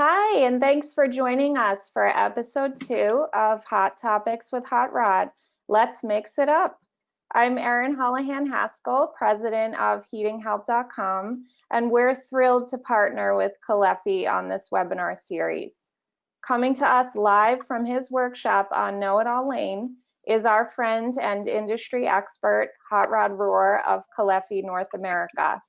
Hi, and thanks for joining us for episode 2 of Hot Topics with Hot Rod. Let's mix it up. I'm Erin Holohan Haskell, president of heatinghelp.com, and we're thrilled to partner with Caleffi on this webinar series. Coming to us live from his workshop on Know-It-All Lane is our friend and industry expert, Hot Rod Rohr of Caleffi North America.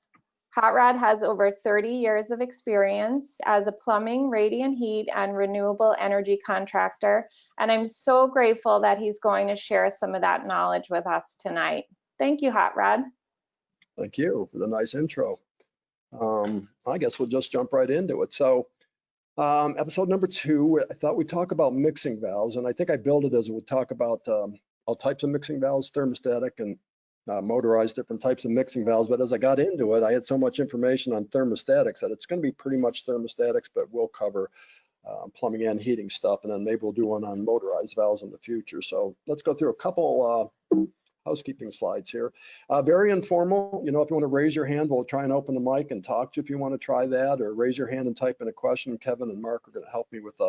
Hot Rod has over 30 years of experience as a plumbing, radiant heat, and renewable energy contractor, and I'm so grateful that he's going to share some of that knowledge with us tonight. Thank you, Hot Rod. Thank you for the nice intro. I guess we'll just jump right into it. So episode number 2, I thought we'd talk about mixing valves, and I think I built it as we'd talk about all types of mixing valves, thermostatic and motorized, different types of mixing valves. But as I got into it, I had so much information on thermostatics that it's going to be pretty much thermostatics, but we'll cover plumbing and heating stuff, and then maybe we'll do one on motorized valves in the future. So let's go through a couple housekeeping slides here. Very informal. You know, if you want to raise your hand, we'll try and open the mic and talk to you if you want to try that, or raise your hand and type in a question. Kevin and Mark are going to help me with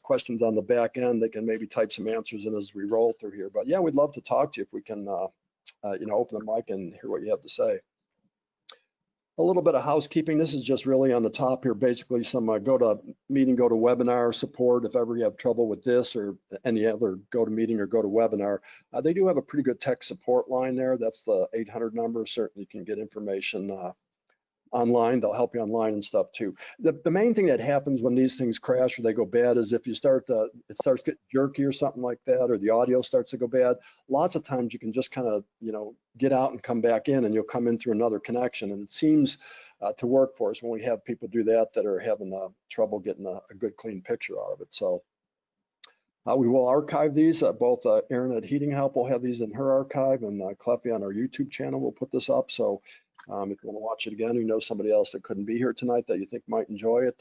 questions on the back end. They can maybe type some answers in as we roll through here. But yeah, we'd love to talk to you if we can you know, open the mic and hear what you have to say. A little bit of housekeeping. This is just really on the top here, basically some go to webinar support. If ever you have trouble with this or any other go to meeting or go to webinar, they do have a pretty good tech support line there. That's the 800 number. Certainly you can get information online. They'll help you online and stuff too. The main thing that happens when these things crash or they go bad is if you start it starts getting jerky or something like that, or the audio starts to go bad. Lots of times you can just kind of, you know, get out and come back in, and you'll come in through another connection, and it seems to work for us when we have people do that are having trouble getting a good clean picture out of it. So we will archive these. Both Erin at Heating Help will have these in her archive, and Caleffi on our YouTube channel will put this up. So if you want to watch it again, you know somebody else that couldn't be here tonight that you think might enjoy it,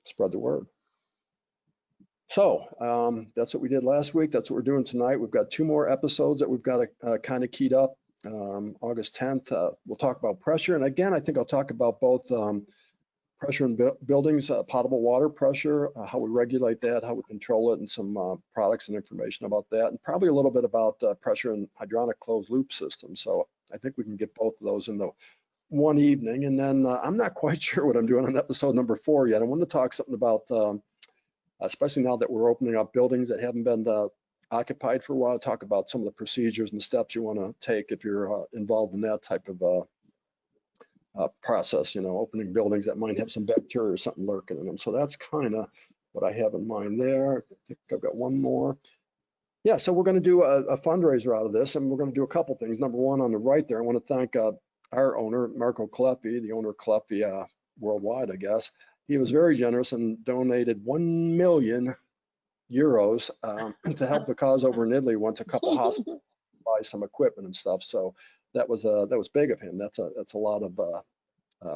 spread the word. So that's what we did last week. That's what we're doing tonight. We've got 2 more episodes that we've got kind of keyed up. August 10th, we'll talk about pressure. And again, I think I'll talk about both pressure in buildings, potable water pressure, how we regulate that, how we control it, and some products and information about that, and probably a little bit about pressure in hydronic closed loop systems. So I think we can get both of those in the one evening. And then I'm not quite sure what I'm doing on episode number 4 yet. I want to talk something about, especially now that we're opening up buildings that haven't been occupied for a while, talk about some of the procedures and steps you want to take if you're involved in that type of process, you know, opening buildings that might have some bacteria or something lurking in them. So that's kind of what I have in mind there. I think I've got one more. Yeah, so we're going to do a fundraiser out of this, and we're going to do a couple things. Number one, on the right there, I want to thank our owner, Marco Caleffi, the owner of Caleffi worldwide, I guess. He was very generous and donated 1 million euros to help the cause over in Italy. Went to a couple hospitals to buy some equipment and stuff. So that was big of him. That's a lot of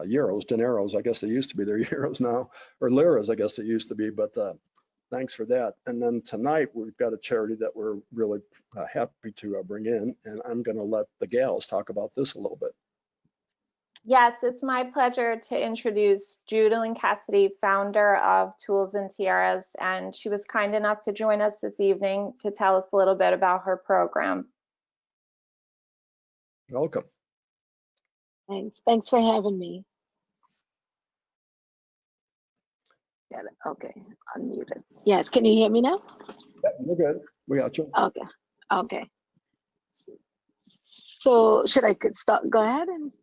euros, dineros, I guess they used to be. They're euros now, or liras, I guess they used to be. But thanks for that. And then tonight we've got a charity that we're really happy to bring in, and I'm going to let the gals talk about this a little bit. Yes, it's my pleasure to introduce Juliet Cassidy, founder of Tools and Tiaras, and she was kind enough to join us this evening to tell us a little bit about her program. Welcome. Thanks for having me. Got it. Okay, unmuted. Yes, can you hear me now? Yeah, we're good. We got you. Okay. So should I go ahead and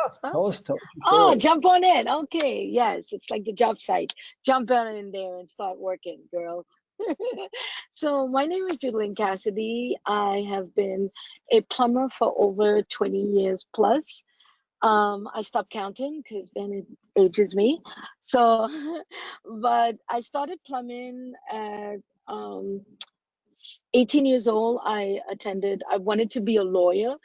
start? Tell us oh, jump on in. Okay, yes, it's like the job site. Jump on in there and start working, girl. So my name is Juliet Cassidy. I have been a plumber for over 20 years plus. I stopped counting because then it ages me. So, but I started plumbing at 18 years old. I wanted to be a lawyer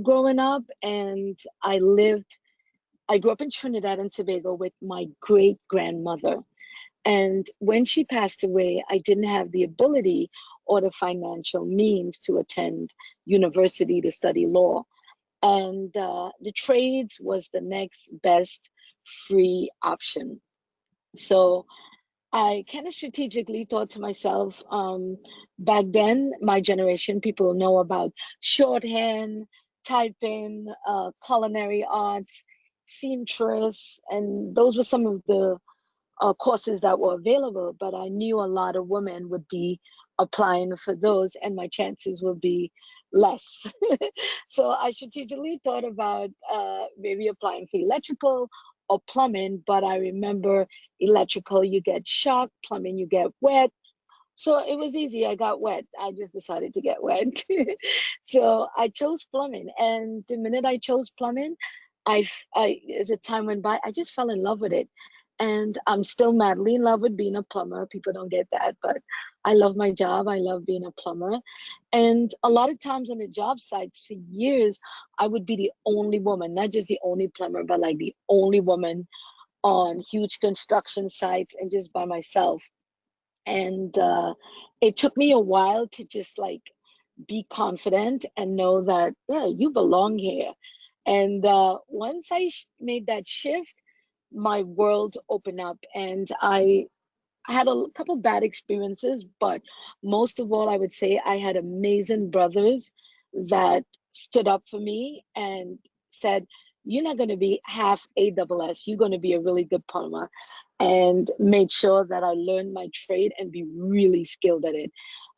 growing up, and I grew up in Trinidad and Tobago with my great grandmother. And when she passed away, I didn't have the ability or the financial means to attend university to study law. And the trades was the next best free option. So I kind of strategically thought to myself, back then, my generation, people know about shorthand, typing, culinary arts, seamstress, and those were some of the courses that were available. But I knew a lot of women would be applying for those, and my chances would be less. So I strategically thought about maybe applying for electrical or plumbing, but I remember electrical, you get shocked, plumbing, you get wet. So it was easy. I got wet. I just decided to get wet. So I chose plumbing. And the minute I chose plumbing, as the time went by, I just fell in love with it. And I'm still madly in love with being a plumber. People don't get that, but I love my job. I love being a plumber. And a lot of times on the job sites for years, I would be the only woman, not just the only plumber, but like the only woman on huge construction sites and just by myself. And it took me a while to just like be confident and know that, yeah, you belong here. And once I made that shift, my world opened up, and I had a couple bad experiences, but most of all, I would say I had amazing brothers that stood up for me and said, "You're not going to be half AWS. You're going to be a really good plumber," and made sure that I learned my trade and be really skilled at it.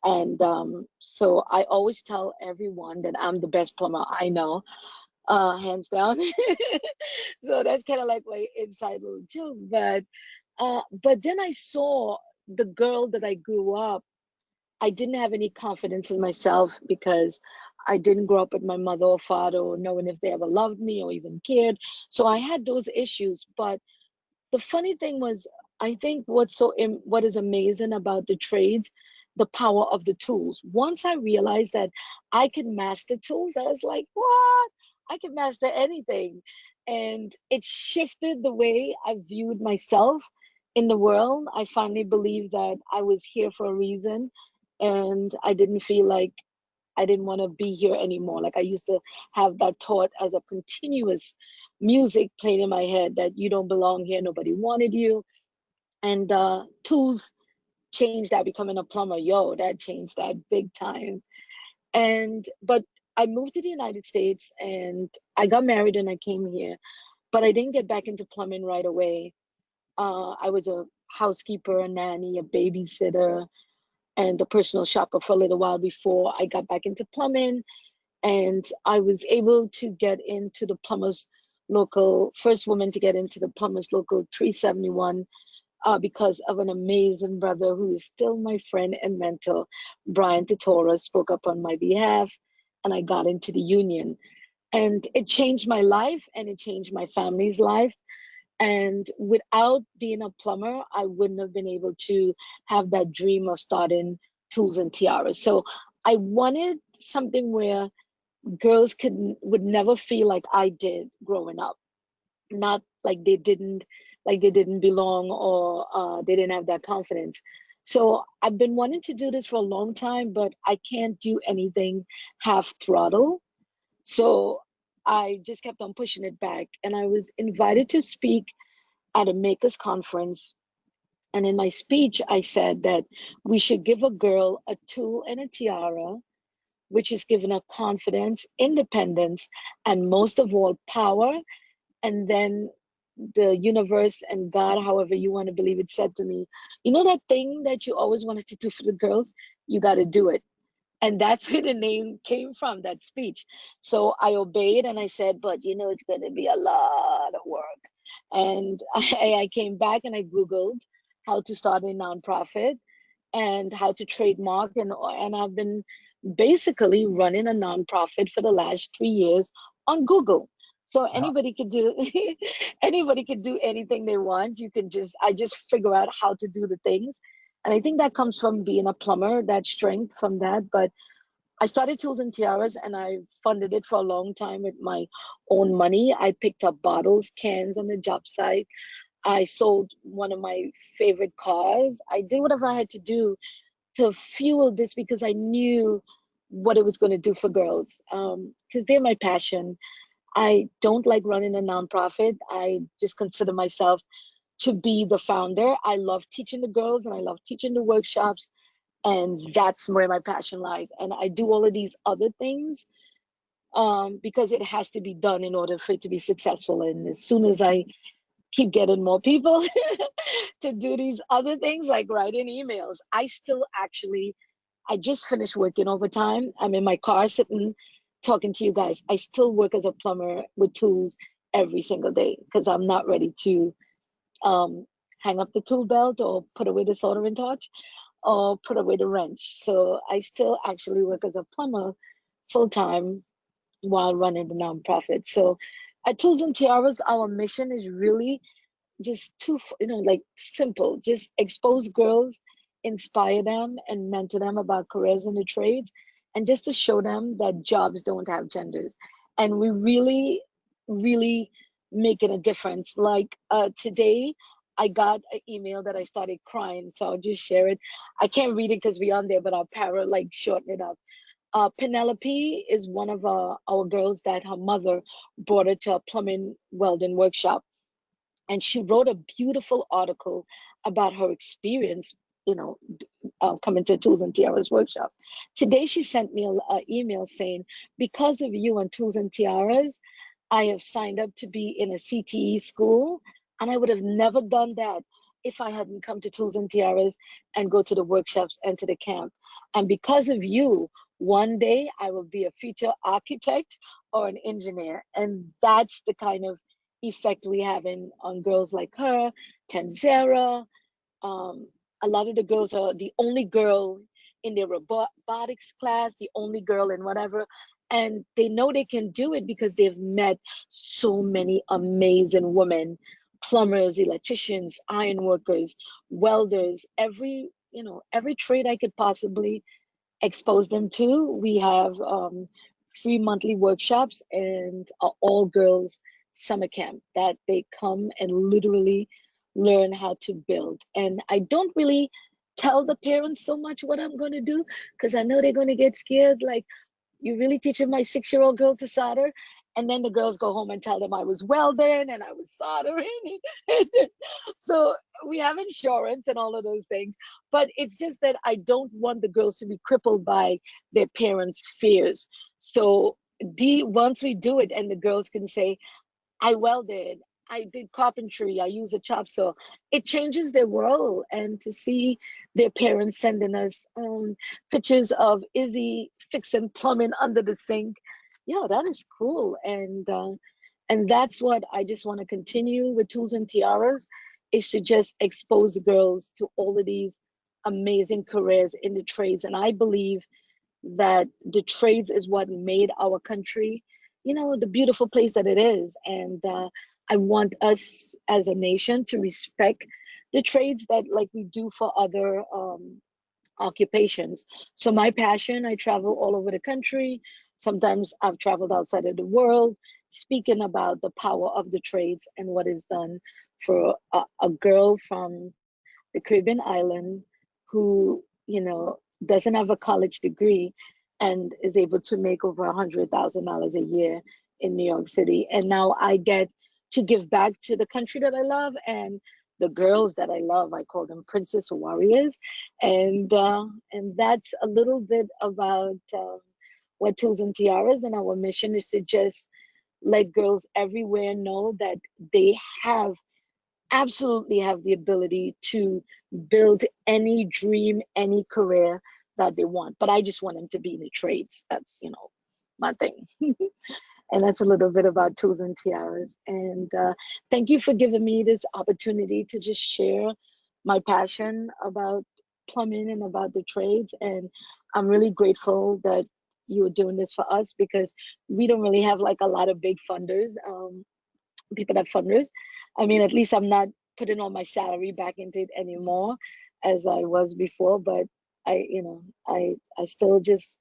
And so I always tell everyone that I'm the best plumber I know, hands down. So that's kind of like my inside little joke. But then I saw the girl that I grew up. I didn't have any confidence in myself because I didn't grow up with my mother or father or knowing if they ever loved me or even cared. So I had those issues. But the funny thing was, I think what is amazing about the trades, the power of the tools. Once I realized that I could master tools, I was like, what? I can master anything. And it shifted the way I viewed myself in the world. I finally believed that I was here for a reason, and I didn't feel like I didn't want to be here anymore. Like I used to have that thought as a continuous music playing in my head that you don't belong here, nobody wanted you. And tools changed that, becoming a plumber. Yo, that changed that big time. And but I moved to the United States and I got married and I came here, but I didn't get back into plumbing right away. I was a housekeeper, a nanny, a babysitter, and a personal shopper for a little while before I got back into plumbing. And I was able to get into the plumbers local, first woman to get into the plumbers local 371, because of an amazing brother who is still my friend and mentor. Brian Tiaras spoke up on my behalf, and I got into the union. And it changed my life and it changed my family's life. And without being a plumber, I wouldn't have been able to have that dream of starting Tools and Tiaras. So I wanted something where girls would never feel like I did growing up, not like they didn't belong, or they didn't have that confidence. So I've been wanting to do this for a long time, but I can't do anything half throttle. So I just kept on pushing it back, and I was invited to speak at a makers conference. And in my speech, I said that we should give a girl a tool and a tiara, which is given her confidence, independence, and most of all, power. And then the universe and God, however you want to believe it, said to me, you know that thing that you always wanted to do for the girls? You got to do it. And that's where the name came from, that speech. So I obeyed and I said, but it's going to be a lot of work. And I came back and I Googled how to start a nonprofit and how to trademark. And I've been basically running a nonprofit for the last 3 years on Google. So Wow. anybody could do anybody could do anything they want. I just figure out how to do the things. And I think that comes from being a plumber, that strength from that. But I started Tools and Tiaras and I funded it for a long time with my own money. I picked up bottles, cans on the job site. I sold one of my favorite cars. I did whatever I had to do to fuel this because I knew what it was going to do for girls, because they're my passion. I don't like running a nonprofit. I just consider myself to be the founder. I love teaching the girls and I love teaching the workshops, and that's where my passion lies. And I do all of these other things because it has to be done in order for it to be successful. And as soon as I keep getting more people to do these other things like writing emails, I just finished working overtime. I'm in my car sitting talking to you guys. I still work as a plumber with tools every single day because I'm not ready to hang up the tool belt or put away the soldering torch or put away the wrench. So I still actually work as a plumber full time while running the nonprofit. So at Tools and Tiaras, our mission is really just like simple, just expose girls, inspire them and mentor them about careers in the trades, and just to show them that jobs don't have genders. And we really making a difference. Like today I got an email that I started crying, so I'll just share it. I can't read it because we're on there, but I'll shorten it up. Penelope is one of our girls that her mother brought her to a plumbing welding workshop, and she wrote a beautiful article about her experience, coming to Tools and Tiaras workshop. Today she sent me an email saying, because of you and Tools and Tiaras, I have signed up to be in a CTE school, and I would have never done that if I hadn't come to Tools and Tiaras and go to the workshops and to the camp. And because of you, one day I will be a future architect or an engineer. And that's the kind of effect we have on girls like her, Tanzera. A lot of the girls are the only girl in their robotics class, the only girl in whatever. And they know they can do it because they've met so many amazing women, plumbers, electricians, iron workers, welders, every trade I could possibly expose them to. We have free monthly workshops and all girls summer camp that they come and literally learn how to build. And I don't really tell the parents so much what I'm going to do because I know they're going to get scared. Like, you really teaching my 6-year-old girl to solder? And then the girls go home and tell them I was welding and I was soldering. So we have insurance and all of those things. But it's just that I don't want the girls to be crippled by their parents' fears. So once we do it and the girls can say, I welded, I did carpentry, I use a chop saw, it changes their world. And to see their parents sending us pictures of Izzy fixing plumbing under the sink, yeah, that is cool. And that's what I just want to continue with Tools and Tiaras, is to just expose girls to all of these amazing careers in the trades. And I believe that the trades is what made our country, the beautiful place that it is. And I want us as a nation to respect the trades that like we do for other occupations. So my passion, I travel all over the country. Sometimes I've traveled outside of the world, speaking about the power of the trades and what is done for a girl from the Caribbean island who, doesn't have a college degree and is able to make over $100,000 a year in New York City. And now I get to give back to the country that I love and the girls that I love. I call them princess warriors. And that's a little bit about what Tools and Tiaras, and our mission is to just let girls everywhere know that they absolutely have the ability to build any dream, any career that they want. But I just want them to be in the trades. That's, my thing. And that's a little bit about Tools and Tiaras. And thank you for giving me this opportunity to just share my passion about plumbing and about the trades. And I'm really grateful that you are doing this for us because we don't really have like a lot of big funders, people that funders. I mean, at least I'm not putting all my salary back into it anymore as I was before, but I still just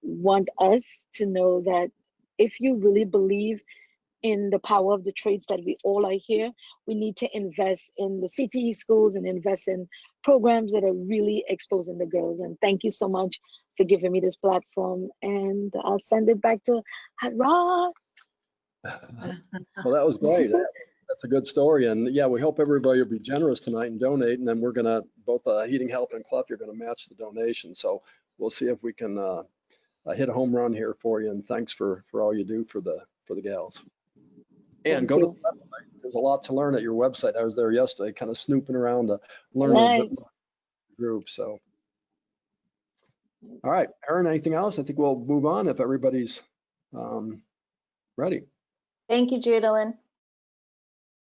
want us to know that if you really believe in the power of the trades that we all are here, we need to invest in the CTE schools and invest in programs that are really exposing the girls. And thank you so much for giving me this platform. And I'll send it back to Hot Rod. Well, that was great. That's a good story. And yeah, we hope everybody will be generous tonight and donate. And then we're going to, both Heating Help and Cluffy are going to match the donation. So we'll see if we can hit a home run here for you. And thanks for all you do for the gals. And Thank go to you. the website. There's a lot to learn at your website. I was there yesterday, kind of snooping around to learn a Nice. bit more about the group. So, all right, Erin, anything else? I think we'll move on if everybody's ready. Thank you, Judalyn.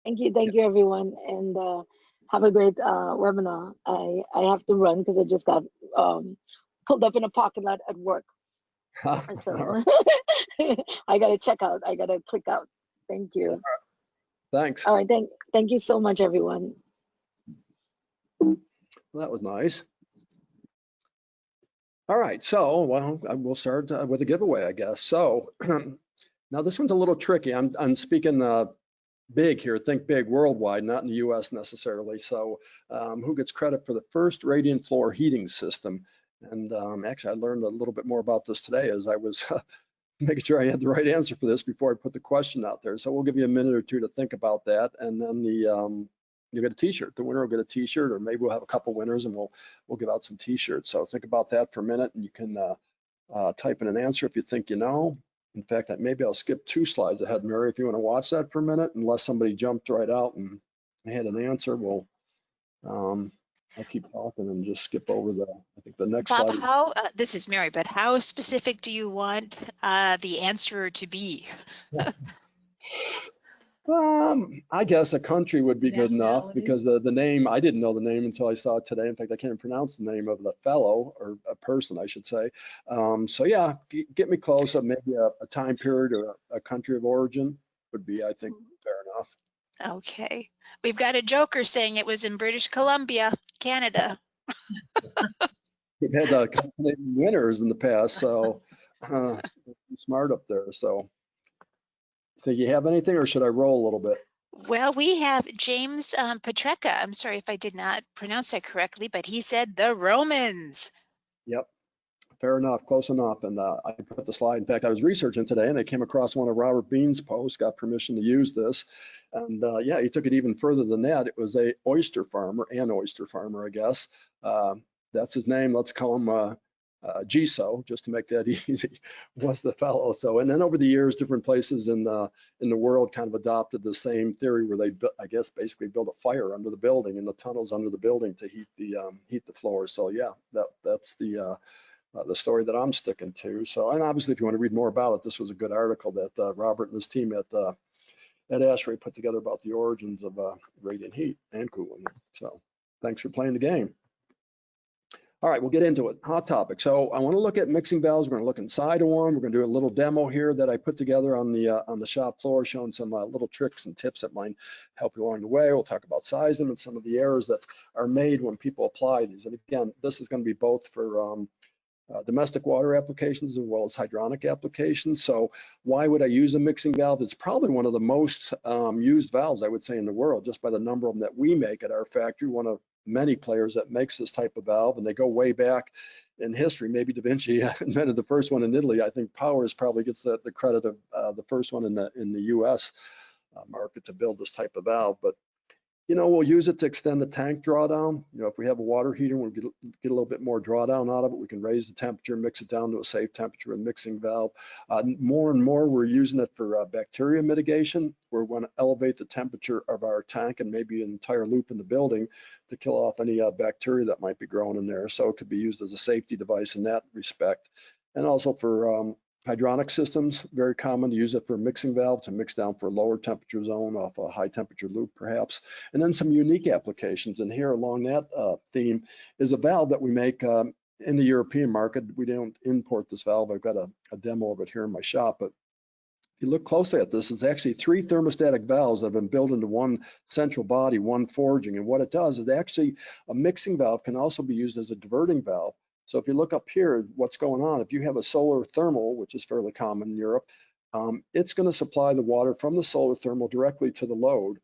Thank you, everyone, and have a great webinar. I have to run because I just got pulled up in a parking lot at work, so I gotta check out. I gotta click out. Thank you. Thanks. All right, thank you so much, everyone. Well, that was nice. All right, so well, we'll start with a giveaway, I guess. So now this one's a little tricky. I'm speaking big here, think big, worldwide, not in the US necessarily. So who gets credit for the first radiant floor heating system? And actually, I learned a little bit more about this today as I was making sure I had the right answer for this before I put the question out there. So we'll give you a minute or two to think about that. And then you get a t-shirt. The winner will get a t-shirt, or maybe we'll have a couple winners and we'll give out some t-shirts. So think about that for a minute, and you can type in an answer if you think you know. In fact, maybe I'll skip 2 slides ahead, Mary, if you want to watch that for a minute, unless somebody jumped right out and had an answer. Well, I'll keep talking and just skip over I think the next Bob, slide. how, this is Mary, but how specific do you want the answer to be? I guess a country would be good enough, because the name, I didn't know the name until I saw it today. In fact, I can't pronounce the name of the fellow, or a person, I should say. So yeah, get me close. Maybe a time period or a country of origin would be, I think, fair enough. Okay. We've got a joker saying it was in British Columbia, Canada. We've had Canadian winners in the past, so smart up there. So think you have anything, or should I roll a little bit? Well, we have James Petreka. I'm sorry if I did not pronounce that correctly, but he said the Romans. Yep, fair enough, close enough. And I put the slide. In fact, I was researching today and I came across one of Robert Bean's posts, got permission to use this. And yeah, he took it even further than that. It was an oyster farmer, I guess. That's his name. Let's call him Giso, just to make that easy, was the fellow. So, and then over the years, different places in the world kind of adopted the same theory, where they, I guess, basically build a fire under the building, in the tunnels under the building, to heat the floor. So yeah, that's the story that I'm sticking to. So, and obviously, if you want to read more about it, this was a good article that Robert and his team at ASHRAE put together about the origins of radiant heat and cooling. So, thanks for playing the game. All right, we'll get into it. Hot topic. So I want to look at mixing valves. We're going to look inside of one. We're going to do a little demo here that I put together on the shop floor, showing some little tricks and tips that might help you along the way. We'll talk about sizing and some of the errors that are made when people apply these. And again, this is going to be both for domestic water applications as well as hydronic applications. So why would I use a mixing valve? It's probably one of the most used valves, I would say, in the world, just by the number of them that we make at our factory. One of many players that makes this type of valve, and they go way back in history. Maybe Da Vinci invented the first one in Italy. I think Powers probably gets the credit of the first one in the US market to build this type of valve. But you know, we'll use it to extend the tank drawdown. You know, if we have a water heater, we'll get a little bit more drawdown out of it. We can raise the temperature, mix it down to a safe temperature with mixing valve. More and more, we're using it for bacteria mitigation. We're going to elevate the temperature of our tank and maybe an entire loop in the building to kill off any bacteria that might be growing in there. So it could be used as a safety device in that respect. And also for hydronic systems, very common to use it for mixing valve to mix down for a lower temperature zone off a high temperature loop perhaps. And then some unique applications. And here along that theme is a valve that we make in the European market. We don't import this valve. I've got a demo of it here in my shop, but if you look closely at this, it's actually 3 thermostatic valves that have been built into one central body, one forging. And what it does is actually a mixing valve can also be used as a diverting valve. So if you look up here, what's going on, if you have a solar thermal, which is fairly common in Europe, it's going to supply the water from the solar thermal directly to the load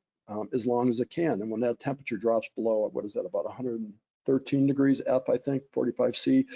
as long as it can. And when that temperature drops below, what is that, about 113 degrees F, I think, 45 C,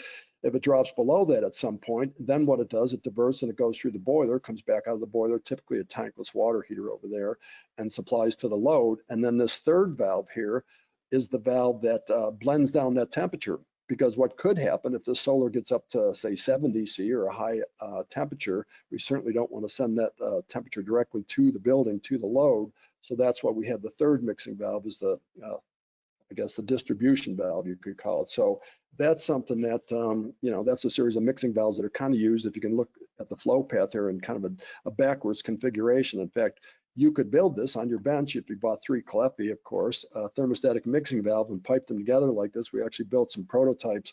If it drops below that at some point, then what it does, it diverts and it goes through the boiler, comes back out of the boiler, typically a tankless water heater over there, and supplies to the load. And then this third valve here is the valve that blends down that temperature. Because what could happen if the solar gets up to, say, 70 C or a high temperature, we certainly don't want to send that temperature directly to the building, to the load. So that's why we have the third mixing valve, is the, I guess, the distribution valve, you could call it. So that's something that, you know, that's a series of mixing valves that are kind of used, if you can look at the flow path here, in kind of a backwards configuration. In fact, you could build this on your bench if you bought 3 Caleffi, of course, thermostatic mixing valve, and pipe them together like this. We actually built some prototypes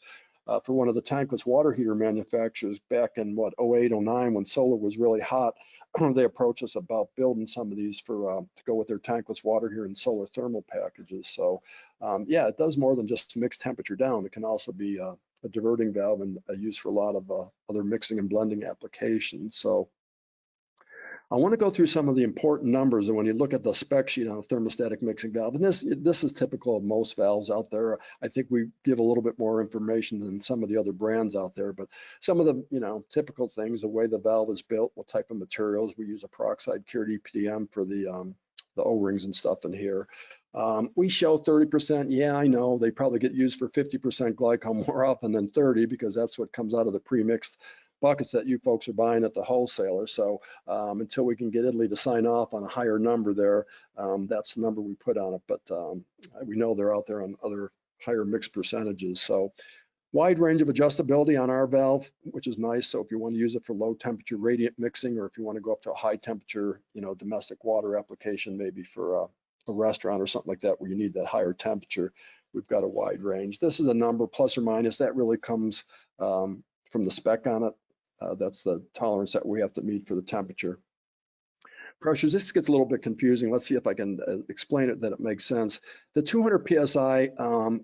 for one of the tankless water heater manufacturers back in, what, 08, 09, when solar was really hot. They approached us about building some of these for to go with their tankless water heater and solar thermal packages. So yeah, it does more than just mix temperature down. It can also be a diverting valve and used for a lot of other mixing and blending applications. So I want to go through some of the important numbers, and when you look at the spec sheet on a thermostatic mixing valve, and this is typical of most valves out there. I think we give a little bit more information than some of the other brands out there, but some of the, you know, typical things, the way the valve is built, what type of materials we use, a peroxide cured EPDM for the O-rings and stuff in here. We show 30%. Yeah, I know they probably get used for 50% glycol more often than 30, because that's what comes out of the pre-mixed buckets that you folks are buying at the wholesaler. So until we can get Italy to sign off on a higher number there, that's the number we put on it. But we know they're out there on other higher mixed percentages. So wide range of adjustability on our valve, which is nice. So if you want to use it for low temperature radiant mixing, or if you want to go up to a high temperature, you know, domestic water application, maybe for a restaurant or something like that, where you need that higher temperature, we've got a wide range. This is a number plus or minus. That really comes from the spec on it. That's the tolerance that we have to meet for the temperature. Pressures, this gets a little bit confusing. Let's see if I can explain it that it makes sense. The 200 PSI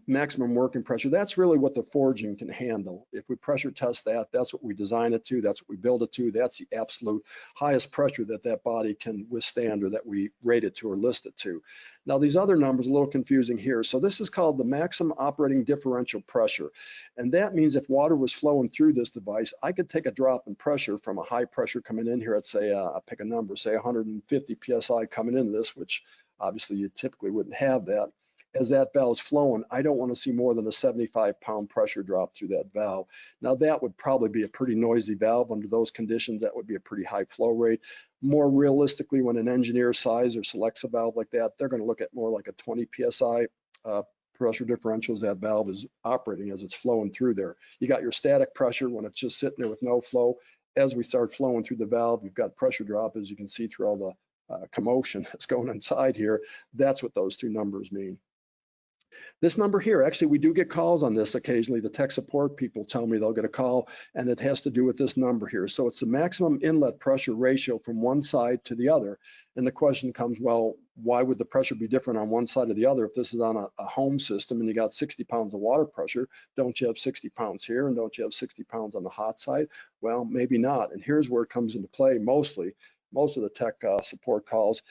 maximum working pressure, that's really what the forging can handle. If we pressure test that, that's what we design it to, that's what we build it to, that's the absolute highest pressure that that body can withstand, or that we rate it to or list it to. Now these other numbers are a little confusing here. So this is called the maximum operating differential pressure. And that means if water was flowing through this device, I could take a drop in pressure from a high pressure coming in here at, say, I'll pick a number, say 150 PSI coming into this, which obviously you typically wouldn't have that. As that valve's flowing, I don't want to see more than a 75-pound pressure drop through that valve. Now that would probably be a pretty noisy valve under those conditions. That would be a pretty high flow rate. More realistically, when an engineer size or selects a valve like that, they're going to look at more like a 20 PSI pressure differential as that valve is operating, as it's flowing through there. You got your static pressure when it's just sitting there with no flow. As we start flowing through the valve, you've got pressure drop, as you can see through all the commotion that's going inside here. That's what those two numbers mean. This number here, actually, we do get calls on this occasionally. The tech support people tell me they'll get a call, and it has to do with this number here. So it's the maximum inlet pressure ratio from one side to the other. And the question comes, well, why would the pressure be different on one side or the other? If this is on a home system and you got 60 pounds of water pressure, don't you have 60 pounds here, and don't you have 60 pounds on the hot side? Well, maybe not. And here's where it comes into play mostly. Most of the tech support calls,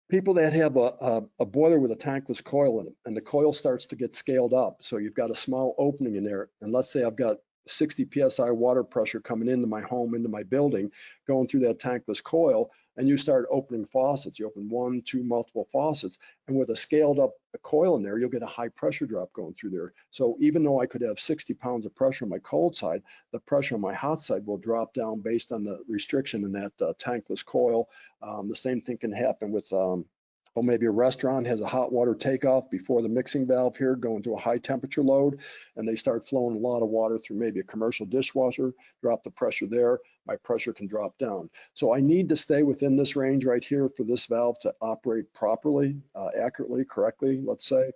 people that have a boiler with a tankless coil in it, and the coil starts to get scaled up. So you've got a small opening in there. And let's say I've got 60 PSI water pressure coming into my home, into my building, going through that tankless coil, and you start opening faucets. You open 1, 2, multiple faucets, and with a scaled up coil in there, you'll get a high pressure drop going through there. So even though I could have 60 pounds of pressure on my cold side, the pressure on my hot side will drop down based on the restriction in that tankless coil. The same thing can happen with well, maybe a restaurant has a hot water takeoff before the mixing valve here, going to a high temperature load, and they start flowing a lot of water through maybe a commercial dishwasher, drop the pressure there, my pressure can drop down. So I need to stay within this range right here for this valve to operate properly, accurately, correctly, let's say.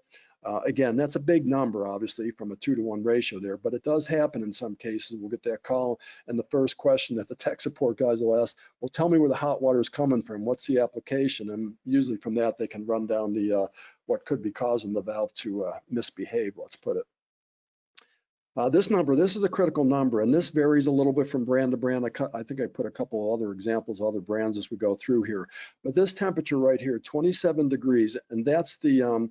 Again, that's a big number, obviously, from a 2-to-1 ratio there, but it does happen in some cases. We'll get that call, and the first question that the tech support guys will ask, well, tell me where the hot water is coming from. What's the application? And usually from that, they can run down the what could be causing the valve to misbehave, let's put it. This number, this is a critical number, and this varies a little bit from brand to brand. I think I put a couple other examples of other brands as we go through here. But this temperature right here, 27 degrees, and that's the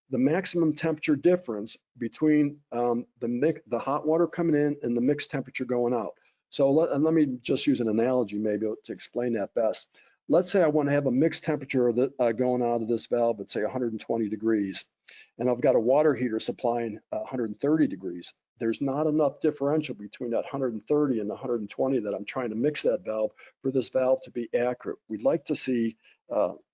the maximum temperature difference between the hot water coming in and the mixed temperature going out. So let me just use an analogy maybe to explain that best. Let's say I want to have a mixed temperature that, going out of this valve at say 120 degrees, and I've got a water heater supplying 130 degrees. There's not enough differential between that 130 and the 120 that I'm trying to mix that valve for this valve to be accurate. We'd like to see,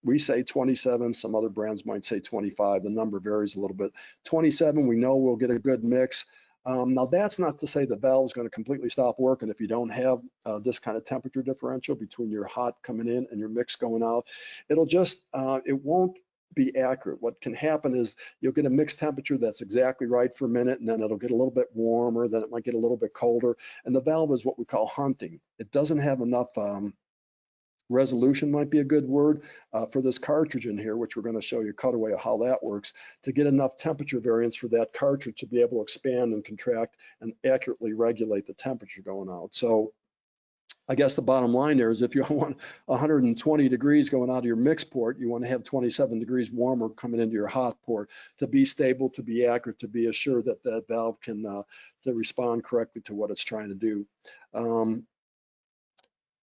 we say 27, some other brands might say 25, the number varies a little bit. 27, we know we'll get a good mix. Now that's not to say the valve is going to completely stop working if you don't have this kind of temperature differential between your hot coming in and your mix going out. It'll just, it won't be accurate. What can happen is you'll get a mixed temperature that's exactly right for a minute, and then it'll get a little bit warmer, then it might get a little bit colder. And the valve is what we call hunting. It doesn't have enough resolution, might be a good word, for this cartridge in here, which we're going to show you a cutaway of how that works, to get enough temperature variance for that cartridge to be able to expand and contract and accurately regulate the temperature going out. So I guess the bottom line there is if you want 120 degrees going out of your mix port, you want to have 27 degrees warmer coming into your hot port to be stable, to be accurate, to be assured that that valve can to respond correctly to what it's trying to do.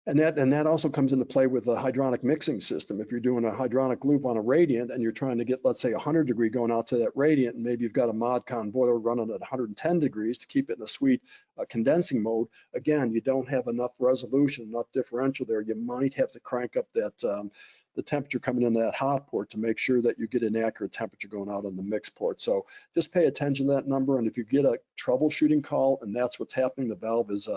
And that also comes into play with a hydronic mixing system. If you're doing a hydronic loop on a radiant and you're trying to get, let's say, 100 degree going out to that radiant, and maybe you've got a ModCon boiler running at 110 degrees to keep it in a sweet condensing mode, again, you don't have enough resolution, enough differential there. You might have to crank up that the temperature coming in that hot port to make sure that you get an accurate temperature going out on the mix port. So just pay attention to that number, and if you get a troubleshooting call and that's what's happening, the valve is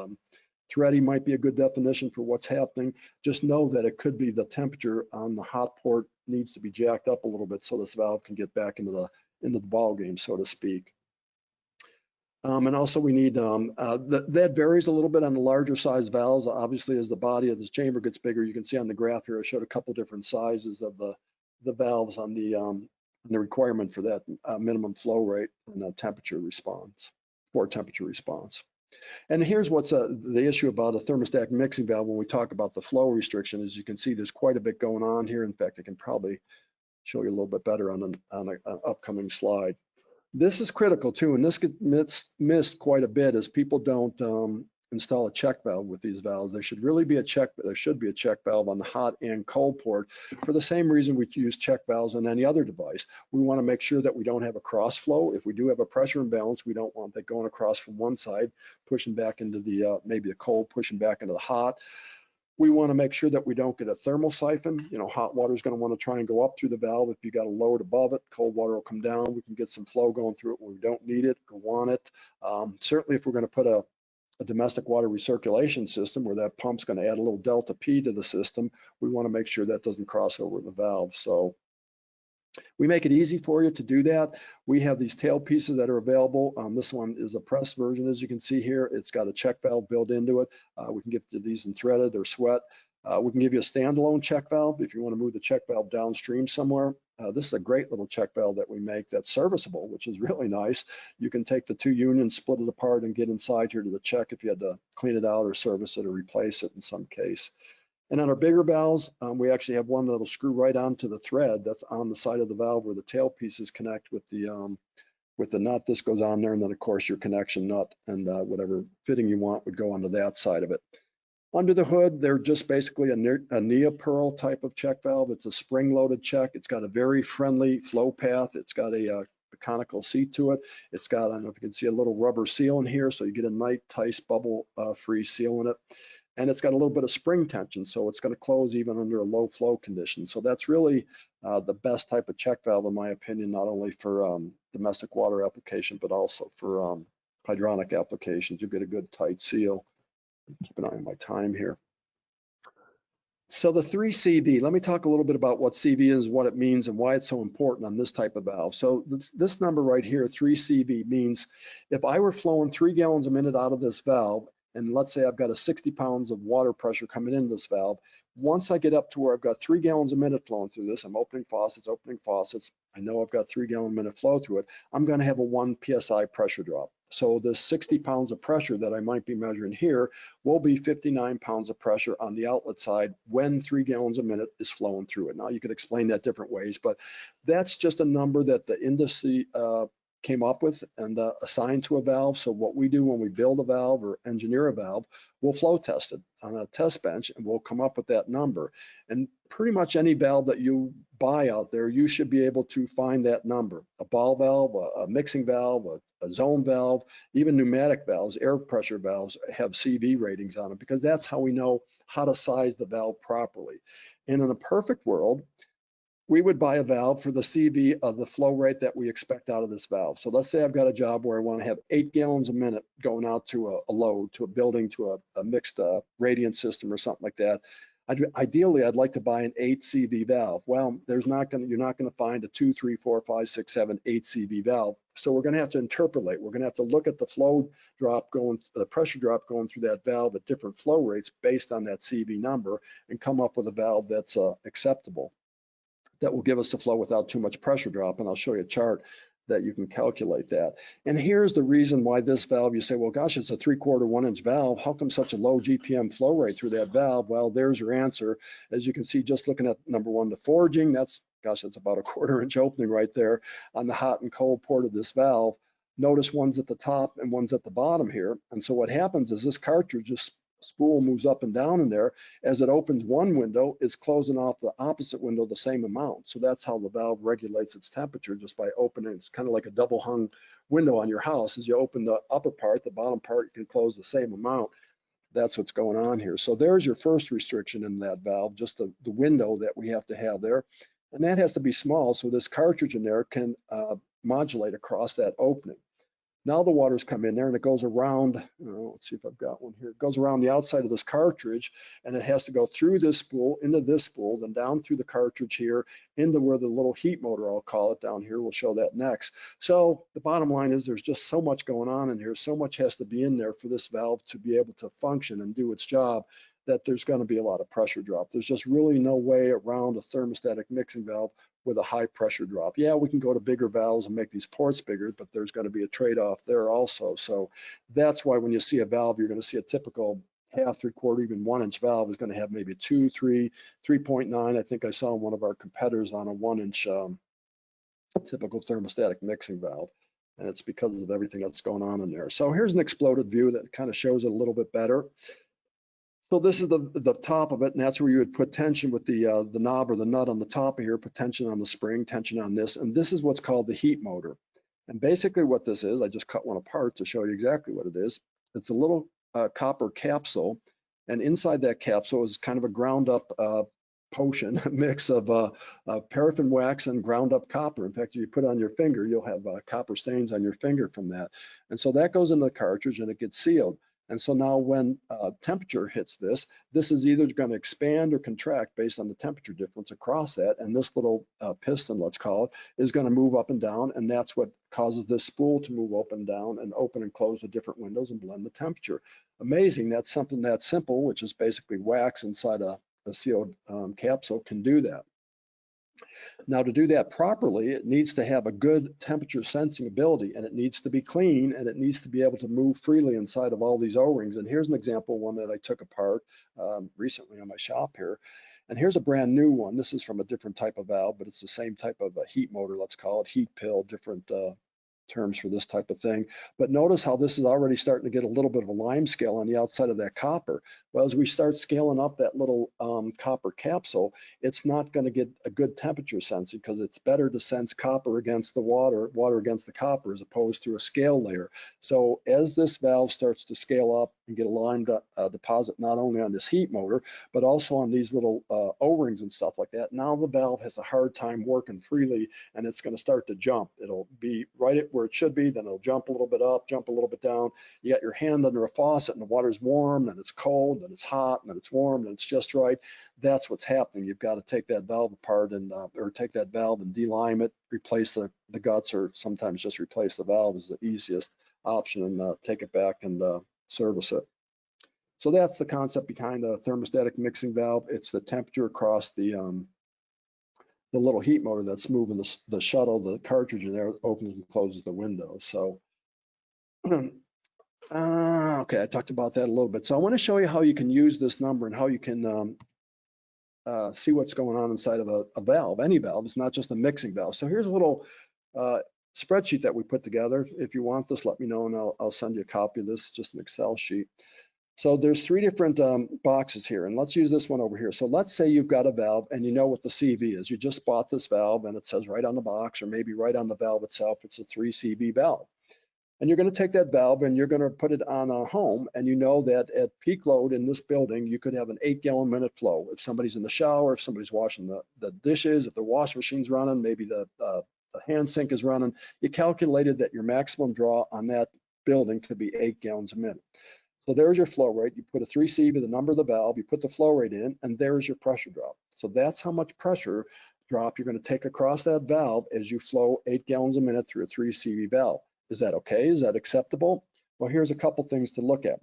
thready might be a good definition for what's happening. Just know that it could be the temperature on the hot port needs to be jacked up a little bit so this valve can get back into the ball game, so to speak. And also we need, that varies a little bit on the larger size valves. Obviously, as the body of this chamber gets bigger, you can see on the graph here, I showed a couple different sizes of the valves on the requirement for that minimum flow rate and the temperature response, for temperature response. And here's what's the issue about a thermostatic mixing valve when we talk about the flow restriction. As you can see, there's quite a bit going on here. In fact, I can probably show you a little bit better on an upcoming slide. This is critical too, and this gets missed quite a bit as people don't install a check valve with these valves. There should be a check valve on the hot and cold port for the same reason we use check valves on any other device. We want to make sure that we don't have a cross flow. If we do have a pressure imbalance, we don't want that going across from one side, pushing back into the maybe the cold, pushing back into the hot. We want to make sure that we don't get a thermal siphon. You know, hot water is going to want to try and go up through the valve. If you got a load above it, cold water will come down. We can get some flow going through it when we don't need it or want it. Certainly, if we're going to put a domestic water recirculation system where that pump's going to add a little delta P to the system, we want to make sure that doesn't cross over the valve. So we make it easy for you to do that. We have these tail pieces that are available. This one is a press version, as you can see here. It's got a check valve built into it. We can get these in threaded or sweat. We can give you a standalone check valve if you want to move the check valve downstream somewhere. This is a great little check valve that we make that's serviceable, which is really nice. You can take the two unions, split it apart, and get inside here to the check if you had to clean it out or service it or replace it in some case. And on our bigger valves, we actually have one that'll screw right onto the thread that's on the side of the valve where the tail pieces connect with the nut. This goes on there, and then of course your connection nut and whatever fitting you want would go onto that side of it. Under the hood, they're just basically a neopearl type of check valve. It's a spring-loaded check. It's got a very friendly flow path. It's got a conical seat to it. It's got, I don't know if you can see, a little rubber seal in here, so you get a nice bubble-free seal in it. And it's got a little bit of spring tension, so it's going to close even under a low flow condition. So that's really the best type of check valve, in my opinion, not only for domestic water application, but also for hydronic applications. You get a good tight seal. Keep an eye on my time here. So the 3CV, let me talk a little bit about what CV is, what it means, and why it's so important on this type of valve. So this number right here, 3CV, means if I were flowing 3 gallons a minute out of this valve, and let's say I've got a 60 pounds of water pressure coming into this valve, once I get up to where I've got 3 gallons a minute flowing through this, I'm opening faucets, I know I've got 3 gallon a minute flow through it, I'm going to have a 1 PSI pressure drop. So this 60 pounds of pressure that I might be measuring here will be 59 pounds of pressure on the outlet side when 3 gallons a minute is flowing through it. Now you could explain that different ways, but that's just a number that the industry came up with and assigned to a valve. So what we do when we build a valve or engineer a valve, we'll flow test it on a test bench and we'll come up with that number. And pretty much any valve that you buy out there, you should be able to find that number. A ball valve, a mixing valve, a zone valve, even pneumatic valves, air pressure valves have CV ratings on them because that's how we know how to size the valve properly. And in a perfect world, we would buy a valve for the CV of the flow rate that we expect out of this valve. So let's say I've got a job where I want to have 8 gallons a minute going out to a load, to a building, to a mixed radiant system or something like that. Ideally, I'd like to buy an 8 CV valve. Well, you're not going to find a 2, 3, 4, 5, 6, 7, 8 CV valve. So we're going to have to interpolate. We're going to have to look at the flow drop going, the pressure drop going through that valve at different flow rates based on that CV number and come up with a valve that's acceptable, that will give us the flow without too much pressure drop. And I'll show you a chart that you can calculate that. And here's the reason why this valve, you say, well, gosh, it's a 3/4 1-inch valve. How come such a low GPM flow rate through that valve? Well, there's your answer. As you can see, just looking at number one, the forging, that's about a 1/4 inch opening right there on the hot and cold port of this valve. Notice one's at the top and one's at the bottom here. And so what happens is this cartridge just spool moves up and down in there. As it opens one window, it's closing off the opposite window the same amount. So that's how the valve regulates its temperature, just by opening. It's kind of like a double hung window on your house. As you open the upper part, the bottom part, you can close the same amount. That's what's going on here. So there's your first restriction in that valve, just the window that we have to have there. And that has to be small so this cartridge in there can modulate across that opening. Now the water's come in there and it goes around, let's see if I've got one here. It goes around the outside of this cartridge and it has to go through this spool, into this spool, then down through the cartridge here, into where the little heat motor, I'll call it down here. We'll show that next. So the bottom line is there's just so much going on in here. So much has to be in there for this valve to be able to function and do its job, that there's going to be a lot of pressure drop. There's just really no way around a thermostatic mixing valve with a high pressure drop. Yeah, we can go to bigger valves and make these ports bigger, but there's going to be a trade-off there also. So that's why when you see a valve, you're going to see a typical half, 3/4, even 1-inch valve is going to have maybe 2, 3, 3.9. I think I saw one of our competitors on a 1-inch typical thermostatic mixing valve. And it's because of everything that's going on in there. So here's an exploded view that kind of shows it a little bit better. So this is the top of it, and that's where you would put tension with the knob or the nut on the top of here, put tension on the spring, tension on this, and this is what's called the heat motor. And basically what this is, I just cut one apart to show you exactly what it is. It's a little copper capsule, and inside that capsule is kind of a ground up potion, a mix of paraffin wax and ground up copper. In fact, if you put it on your finger, you'll have copper stains on your finger from that. And so that goes in the cartridge and it gets sealed. And so now when temperature hits this is either going to expand or contract based on the temperature difference across that. And this little piston, let's call it, is going to move up and down. And that's what causes this spool to move up and down and open and close the different windows and blend the temperature. Amazing. That's something that simple, which is basically wax inside a sealed capsule, can do that. Now, to do that properly, it needs to have a good temperature sensing ability, and it needs to be clean, and it needs to be able to move freely inside of all these O-rings. And here's an example, one that I took apart recently on my shop here. And here's a brand new one. This is from a different type of valve, but it's the same type of a heat motor, let's call it, heat pill, different terms for this type of thing. But notice how this is already starting to get a little bit of a lime scale on the outside of that copper. Well, as we start scaling up that little copper capsule, it's not going to get a good temperature sensing, because it's better to sense copper against the water, water against the copper, as opposed to a scale layer. So as this valve starts to scale up and get a lime deposit not only on this heat motor, but also on these little O-rings and stuff like that, now the valve has a hard time working freely, and it's going to start to jump. It'll be right at where it should be, then it'll jump a little bit up, jump a little bit down. You got your hand under a faucet and the water's warm, then it's cold, then it's hot, and then it's warm, and it's just right. That's what's happening. You've got to take that valve apart and or take that valve and delime it, replace the guts, or sometimes just replace the valve is the easiest option, and take it back and service it. So that's the concept behind a thermostatic mixing valve. It's the temperature across the little heat motor that's moving the shuttle, the cartridge in there, opens and closes the window. So Okay, I talked about that a little bit. So I want to show you how you can use this number and how you can see what's going on inside of a valve, any valve. It's not just a mixing valve. So here's a little spreadsheet that we put together. If you want this, let me know and I'll send you a copy of this. It's just an Excel sheet. So there's 3 different boxes here, and let's use this one over here. So let's say you've got a valve and you know what the CV is. You just bought this valve and it says right on the box, or maybe right on the valve itself, it's a 3 CV valve. And you're going to take that valve and you're going to put it on a home, and you know that at peak load in this building, you could have an 8-gallon minute flow. If somebody's in the shower, if somebody's washing the dishes, if the washing machine's running, maybe the hand sink is running, you calculated that your maximum draw on that building could be 8 gallons a minute. So there's your flow rate. You put a 3 CV, the number of the valve, you put the flow rate in, and there's your pressure drop. So that's how much pressure drop you're going to take across that valve as you flow 8 gallons a minute through a 3 CV valve. Is that okay? Is that acceptable? Well, here's a couple things to look at.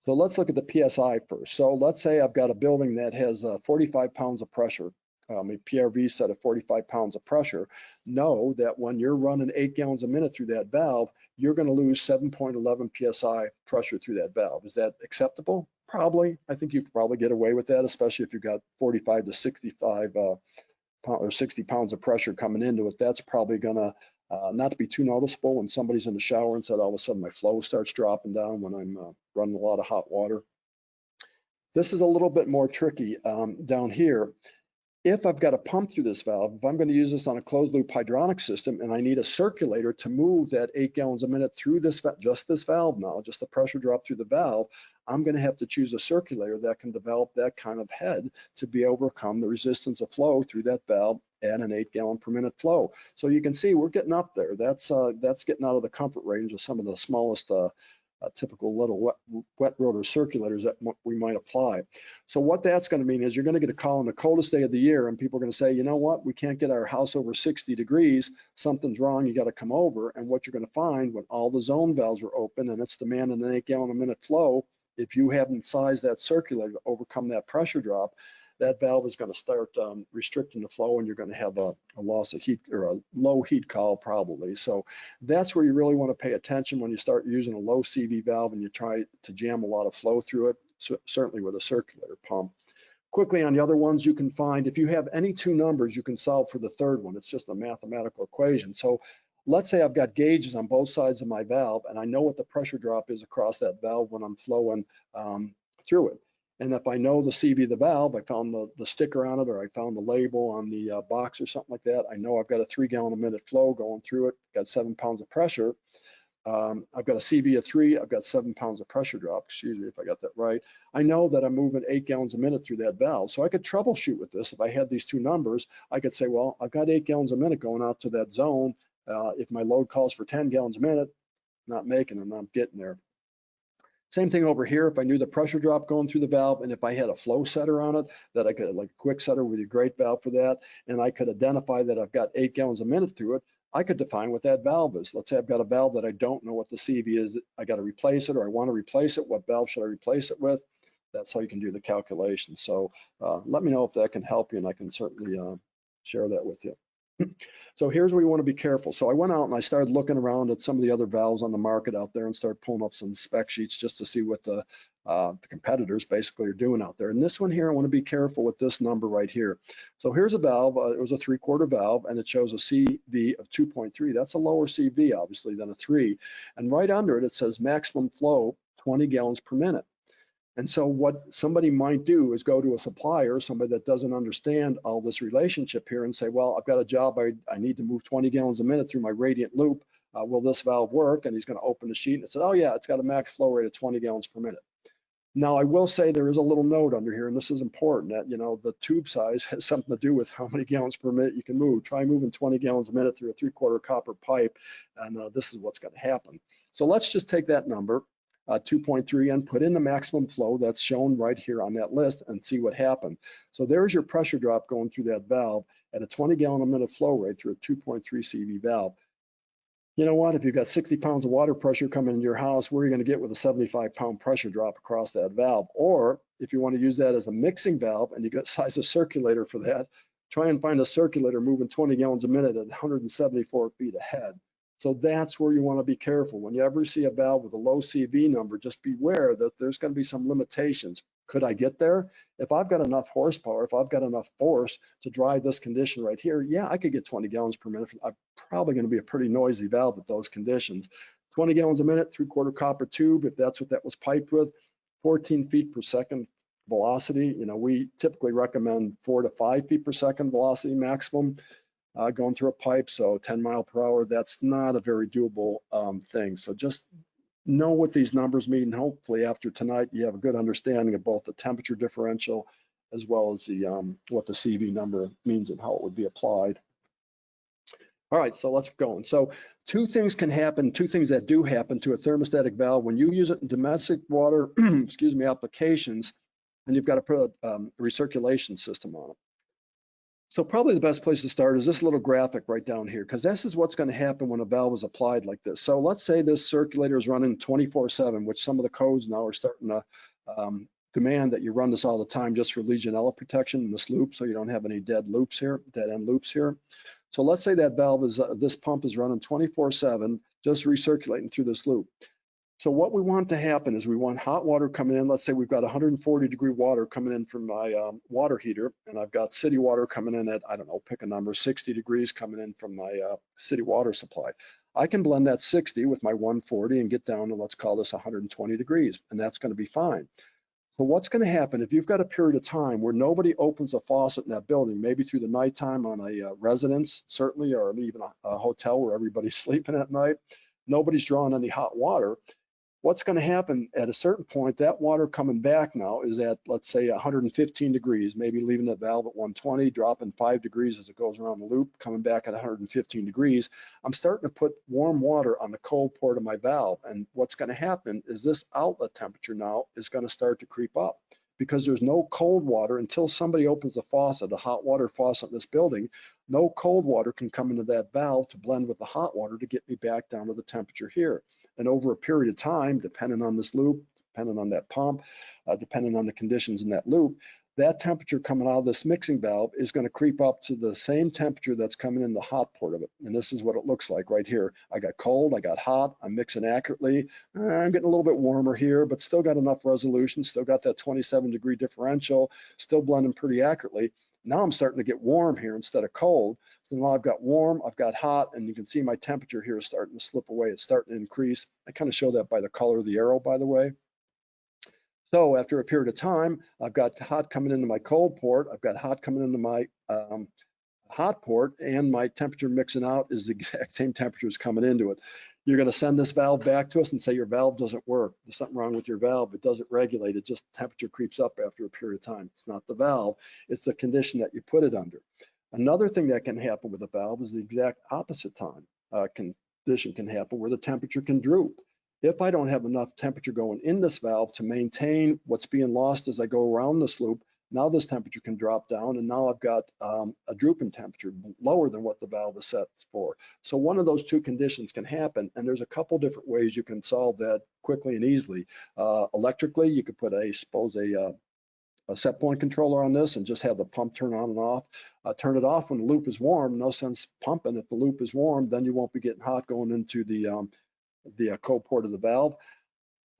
So let's look at the PSI first. So let's say I've got a building that has 45 pounds of pressure, a PRV set of 45 pounds of pressure. Know that when you're running 8 gallons a minute through that valve, you're going to lose 7.11 PSI pressure through that valve. Is that acceptable? Probably. I think you could probably get away with that, especially if you've got 45 to 65 or 60 pounds of pressure coming into it. That's probably going to not to be too noticeable when somebody's in the shower and said all of a sudden my flow starts dropping down when I'm running a lot of hot water. This is a little bit more tricky down here. If I've got a pump through this valve, if I'm going to use this on a closed loop hydronic system and I need a circulator to move that 8 gallons a minute through this, just this valve now, just the pressure drop through the valve, I'm going to have to choose a circulator that can develop that kind of head to be overcome the resistance of flow through that valve at an 8 gallon per minute flow. So you can see we're getting up there. That's getting out of the comfort range of some of the smallest typical little wet rotor circulators that we might apply. So what that's going to mean is you're going to get a call on the coldest day of the year, and people are going to say, you know what, we can't get our house over 60 degrees, something's wrong, you got to come over. And what you're going to find when all the zone valves are open and it's demanding an 8 gallon a minute flow, if you haven't sized that circulator to overcome that pressure drop, that valve is going to start restricting the flow, and you're going to have a loss of heat or a low heat call probably. So that's where you really want to pay attention when you start using a low CV valve and you try to jam a lot of flow through it, certainly with a circulator pump. Quickly on the other ones, you can find if you have any 2 numbers, you can solve for the third one. It's just a mathematical equation. So let's say I've got gauges on both sides of my valve, and I know what the pressure drop is across that valve when I'm flowing through it. And if I know the CV of the valve, I found the sticker on it, or I found the label on the box or something like that, I know I've got a 3 gallon a minute flow going through it, got 7 pounds of pressure. I've got a CV of 3, I've got 7 pounds of pressure drop, excuse me if I got that right. I know that I'm moving 8 gallons a minute through that valve. So I could troubleshoot with this. If I had these 2 numbers, I could say, well, I've got 8 gallons a minute going out to that zone. If my load calls for 10 gallons a minute, not making them, I'm getting there. Same thing over here. If I knew the pressure drop going through the valve, and if I had a flow setter on it, that I could, like a quick setter would be a great valve for that, and I could identify that I've got 8 gallons a minute through it, I could define what that valve is. Let's say I've got a valve that I don't know what the CV is. I got to replace it, or I want to replace it. What valve should I replace it with? That's how you can do the calculation. So let me know if that can help you, and I can certainly share that with you. So here's where you want to be careful. So I went out and I started looking around at some of the other valves on the market out there and started pulling up some spec sheets just to see what the competitors basically are doing out there. And this one here, I want to be careful with this number right here. So here's a valve. It was a 3/4 valve, and it shows a CV of 2.3. That's a lower CV, obviously, than a 3. And right under it, it says maximum flow 20 gallons per minute. And so what somebody might do is go to a supplier, somebody that doesn't understand all this relationship here, and say, well, I've got a job, I need to move 20 gallons a minute through my radiant loop. Will this valve work? And he's going to open the sheet and it says, oh yeah, it's got a max flow rate of 20 gallons per minute. Now, I will say there is a little note under here, and this is important, that, you know, the tube size has something to do with how many gallons per minute you can move. Try moving 20 gallons a minute through a 3/4 copper pipe, and this is what's going to happen. So let's just take that number, 2.3, and put in the maximum flow that's shown right here on that list and see what happened. So there's your pressure drop going through that valve at a 20 gallon a minute flow rate through a 2.3 CV valve. You know what, if you've got 60 pounds of water pressure coming into your house, where are you going to get with a 75-pound pressure drop across that valve? Or if you want to use that as a mixing valve and you got size a circulator for that, try and find a circulator moving 20 gallons a minute at 174 feet ahead. So that's where you want to be careful. When you ever see a valve with a low CV number, just beware that there's going to be some limitations. Could I get there? If I've got enough horsepower, if I've got enough force to drive this condition right here, yeah, I could get 20 gallons per minute. I'm probably going to be a pretty noisy valve at those conditions. 20 gallons a minute, 3/4 copper tube, if that's what that was piped with, 14 feet per second velocity. You know, we typically recommend 4 to 5 feet per second velocity maximum going through a pipe. So 10 mile per hour, that's not a very doable thing. So just know what these numbers mean. And hopefully after tonight, you have a good understanding of both the temperature differential as well as the what the CV number means and how it would be applied. All right, so let's go. And so two things can happen, two things that do happen to a thermostatic valve when you use it in domestic water, excuse me, applications, and you've got to put a recirculation system on it. So probably the best place to start is this little graphic right down here, because this is what's going to happen when a valve is applied like this. So let's say this circulator is running 24/7, which some of the codes now are starting to demand that you run this all the time just for Legionella protection in this loop, so you don't have any dead loops here, dead end loops here. So let's say that valve is, this pump is running 24/7, just recirculating through this loop. So what we want to happen is we want hot water coming in. Let's say we've got 140-degree water coming in from my water heater, and I've got city water coming in at, I don't know, pick a number, 60 degrees coming in from my city water supply. I can blend that 60 with my 140 and get down to, let's call this 120 degrees, and that's going to be fine. So what's going to happen if you've got a period of time where nobody opens a faucet in that building, maybe through the nighttime on a residence, certainly, or even a hotel where everybody's sleeping at night, nobody's drawing any hot water. What's going to happen at a certain point, that water coming back now is at, let's say, 115 degrees, maybe leaving the valve at 120, dropping 5 degrees as it goes around the loop, coming back at 115 degrees. I'm starting to put warm water on the cold port of my valve. And what's going to happen is this outlet temperature now is going to start to creep up, because there's no cold water until somebody opens a faucet, a hot water faucet in this building. No cold water can come into that valve to blend with the hot water to get me back down to the temperature here. And over a period of time, depending on this loop, depending on that pump, depending on the conditions in that loop, that temperature coming out of this mixing valve is going to creep up to the same temperature that's coming in the hot port of it. And this is what it looks like right here. I got cold, I got hot, I'm mixing accurately. I'm getting a little bit warmer here, but still got enough resolution, still got that 27-degree differential, still blending pretty accurately. Now I'm starting to get warm here instead of cold. So now I've got warm, I've got hot, and you can see my temperature here is starting to slip away. It's starting to increase. I kind of show that by the color of the arrow, by the way. So after a period of time, I've got hot coming into my cold port. I've got hot coming into my hot port, and my temperature mixing out is the exact same temperature as coming into it. You're going to send this valve back to us and say your valve doesn't work. There's something wrong with your valve. It doesn't regulate. It just temperature creeps up after a period of time. It's not the valve. It's the condition that you put it under. Another thing that can happen with a valve is the exact opposite time. Condition can happen where the temperature can droop. If I don't have enough temperature going in this valve to maintain what's being lost as I go around this loop, now this temperature can drop down, and now I've got a drooping temperature lower than what the valve is set for. So one of those two conditions can happen, and there's a couple different ways you can solve that quickly and easily. Electrically, you could put a set point controller on this and just have the pump turn on and off. Turn it off when the loop is warm. No sense pumping if the loop is warm, then you won't be getting hot going into the cold port of the valve.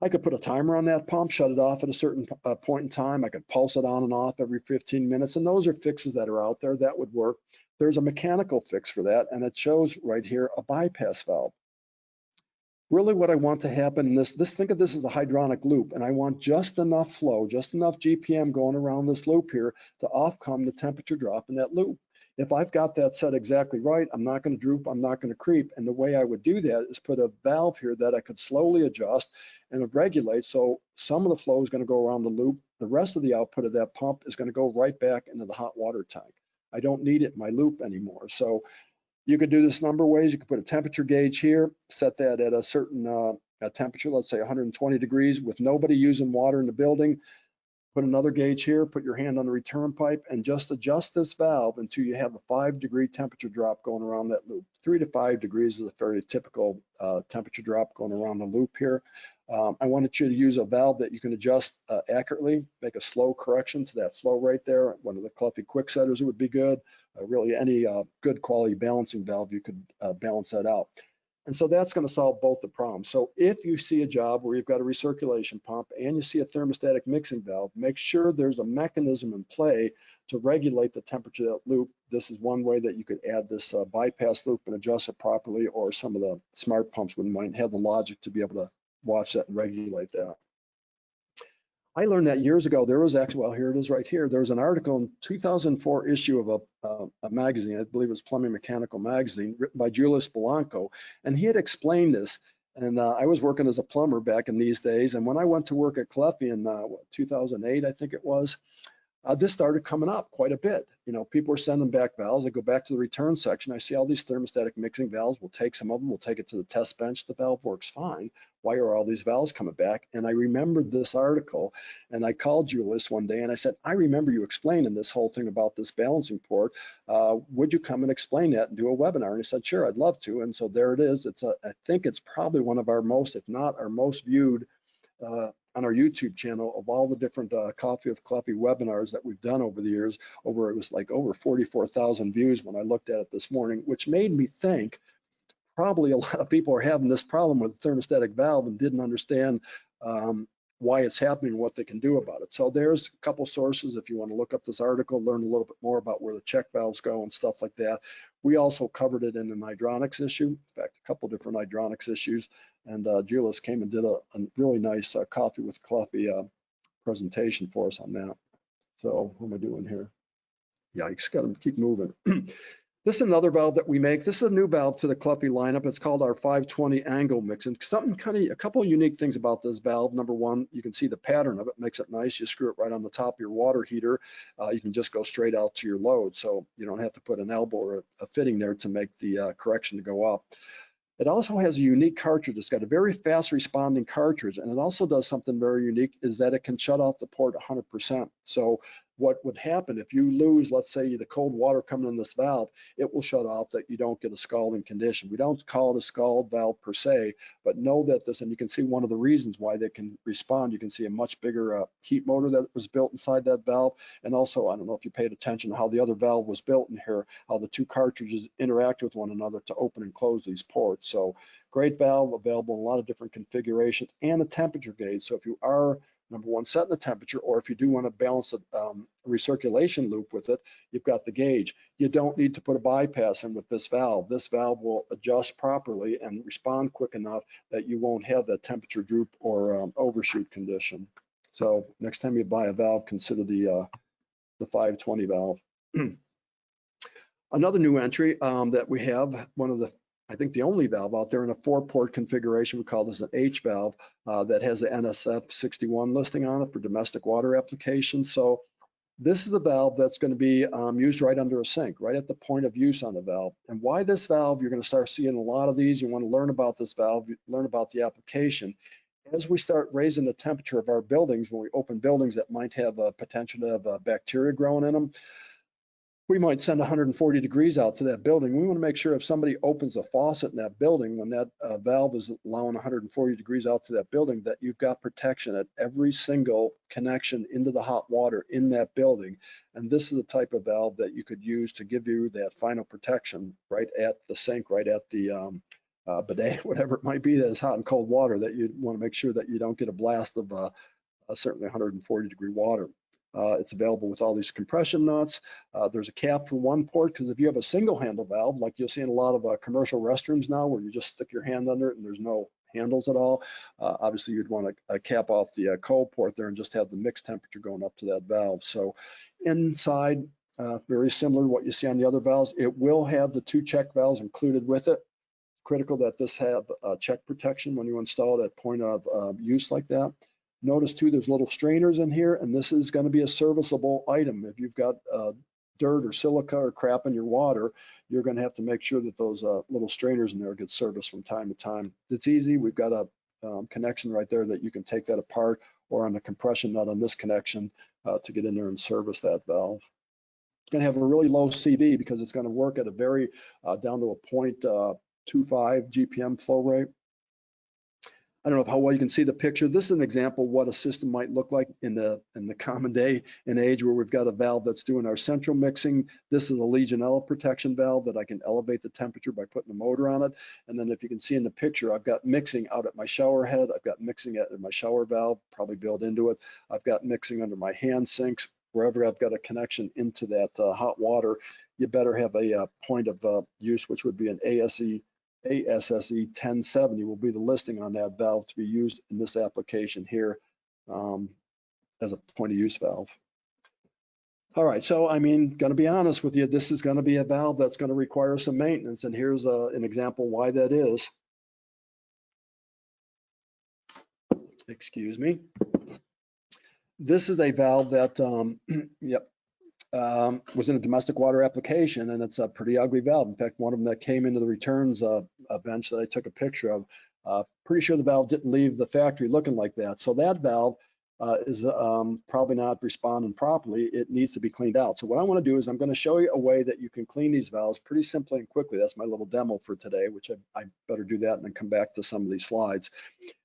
I could put a timer on that pump, shut it off at a certain point in time. I could pulse it on and off every 15 minutes, and those are fixes that are out there that would work. There's a mechanical fix for that, and it shows right here a bypass valve. Really what I want to happen in this, think of this as a hydronic loop, and I want just enough flow, just enough GPM going around this loop here to off-come the temperature drop in that loop. If I've got that set exactly right, I'm not going to droop, I'm not going to creep. And the way I would do that is put a valve here that I could slowly adjust and regulate. So some of the flow is going to go around the loop. The rest of the output of that pump is going to go right back into the hot water tank. I don't need it in my loop anymore. So you could do this a number of ways. You could put a temperature gauge here, set that at a certain temperature, let's say 120 degrees with nobody using water in the building. Put another gauge here, put your hand on the return pipe, and just adjust this valve until you have a 5-degree temperature drop going around that loop. 3 to 5 degrees is a very typical temperature drop going around the loop here. I wanted you to use a valve that you can adjust accurately, make a slow correction to that flow right there. One of the Caleffi quick setters would be good. Really any good quality balancing valve, you could balance that out. And so that's going to solve both the problems. So if you see a job where you've got a recirculation pump and you see a thermostatic mixing valve, make sure there's a mechanism in play to regulate the temperature of that loop. This is one way that you could add this bypass loop and adjust it properly, or some of the smart pumps might have the logic to be able to watch that and regulate that. I learned that years ago. There was actually, well, here it is right here. There was an article in 2004 issue of a magazine, I believe it was Plumbing Mechanical Magazine, written by Julius Blanco, and he had explained this. And I was working as a plumber back in these days, and when I went to work at Caleffi in 2008, I think it was, this started coming up quite a bit. You know, people were sending back valves. I go back to the return section. I see all these thermostatic mixing valves. We'll take some of them. We'll take it to the test bench. The valve works fine. Why are all these valves coming back? And I remembered this article, and I called Julius one day and I said, I remember you explaining this whole thing about this balancing port. Would you come and explain that and do a webinar? And he said, sure, I'd love to. And so there it is. I think it's probably one of our most, if not our most viewed on our YouTube channel of all the different Coffee with Caleffi webinars that we've done over the years. It was like over 44,000 views when I looked at it this morning, which made me think probably a lot of people are having this problem with the thermostatic valve and didn't understand why it's happening and what they can do about it. So there's a couple sources if you want to look up this article, learn a little bit more about where the check valves go and stuff like that. We also covered it in an hydronics issue, in fact, a couple different hydronics issues. And Julius came and did a really nice Coffee with Caleffi presentation for us on that. So what am I doing here? Yeah, you just got to keep moving. This is another valve that we make. This is a new valve to the Caleffi lineup. It's called our 520 angle mix. And a couple of unique things about this valve. Number one, you can see the pattern of it makes it nice. You screw it right on the top of your water heater. You can just go straight out to your load. So you don't have to put an elbow or a fitting there to make the correction to go up. It also has a unique cartridge. It's got a very fast responding cartridge, and it also does something very unique, is that it can shut off the port 100%. So what would happen if you lose, let's say, the cold water coming in this valve, it will shut off that you don't get a scalding condition. We don't call it a scald valve per se, but know that this, and you can see one of the reasons why they can respond. You can see a much bigger heat motor that was built inside that valve. And also, I don't know if you paid attention to how the other valve was built in here, how the two cartridges interact with one another to open and close these ports. So great valve, available in a lot of different configurations, and a temperature gauge. So if you are, number one, setting the temperature, or if you do want to balance a recirculation loop with it, you've got the gauge. You don't need to put a bypass in with this valve. This valve will adjust properly and respond quick enough that you won't have that temperature droop or overshoot condition. So next time you buy a valve, consider the 520 valve. Another new entry that we have, I think the only valve out there in a 4-port configuration, we call this an H valve, that has the NSF 61 listing on it for domestic water applications. So this is a valve that's going to be used right under a sink, right at the point of use on the valve. And why this valve? You're going to start seeing a lot of these. You want to learn about this valve, learn about the application. As we start raising the temperature of our buildings, when we open buildings that might have a potential to have bacteria growing in them, we might send 140 degrees out to that building. We want to make sure if somebody opens a faucet in that building, when that valve is allowing 140 degrees out to that building, that you've got protection at every single connection into the hot water in that building. And this is the type of valve that you could use to give you that final protection right at the sink, right at the bidet, whatever it might be that is hot and cold water, that you want to make sure that you don't get a blast of certainly 140 degree water. It's available with all these compression nuts. There's a cap for one port, because if you have a single handle valve, like you'll see in a lot of commercial restrooms now, where you just stick your hand under it and there's no handles at all, obviously you'd want to cap off the cold port there and just have the mixed temperature going up to that valve. So inside, very similar to what you see on the other valves, it will have the 2 check valves included with it. Critical that this have check protection when you install it at point of use like that. Notice too, there's little strainers in here, and this is going to be a serviceable item. If you've got dirt or silica or crap in your water, you're going to have to make sure that those little strainers in there get serviced from time to time. It's easy. We've got a connection right there that you can take that apart, or on the compression nut on this connection to get in there and service that valve. It's going to have a really low CV because it's going to work at a very down to a 0.25 GPM flow rate. I don't know how well you can see the picture. This is an example of what a system might look like in the common day and age, where we've got a valve that's doing our central mixing. This is a Legionella protection valve that I can elevate the temperature by putting a motor on it. And then if you can see in the picture, I've got mixing out at my shower head. I've got mixing at my shower valve, probably built into it. I've got mixing under my hand sinks. Wherever I've got a connection into that hot water, you better have a point of use, which would be an ASSE 1070 will be the listing on that valve to be used in this application here as a point of use valve. All right, so I mean, going to be honest with you, this is going to be a valve that's going to require some maintenance, and here's an example why that is. Excuse me. This is a valve that, was in a domestic water application, and it's a pretty ugly valve. In fact, one of them that came into the returns bench that I took a picture of, pretty sure the valve didn't leave the factory looking like that. So that valve is probably not responding properly. It needs to be cleaned out. So what I want to do is I'm going to show you a way that you can clean these valves pretty simply and quickly. That's my little demo for today, which I better do that and then come back to some of these slides.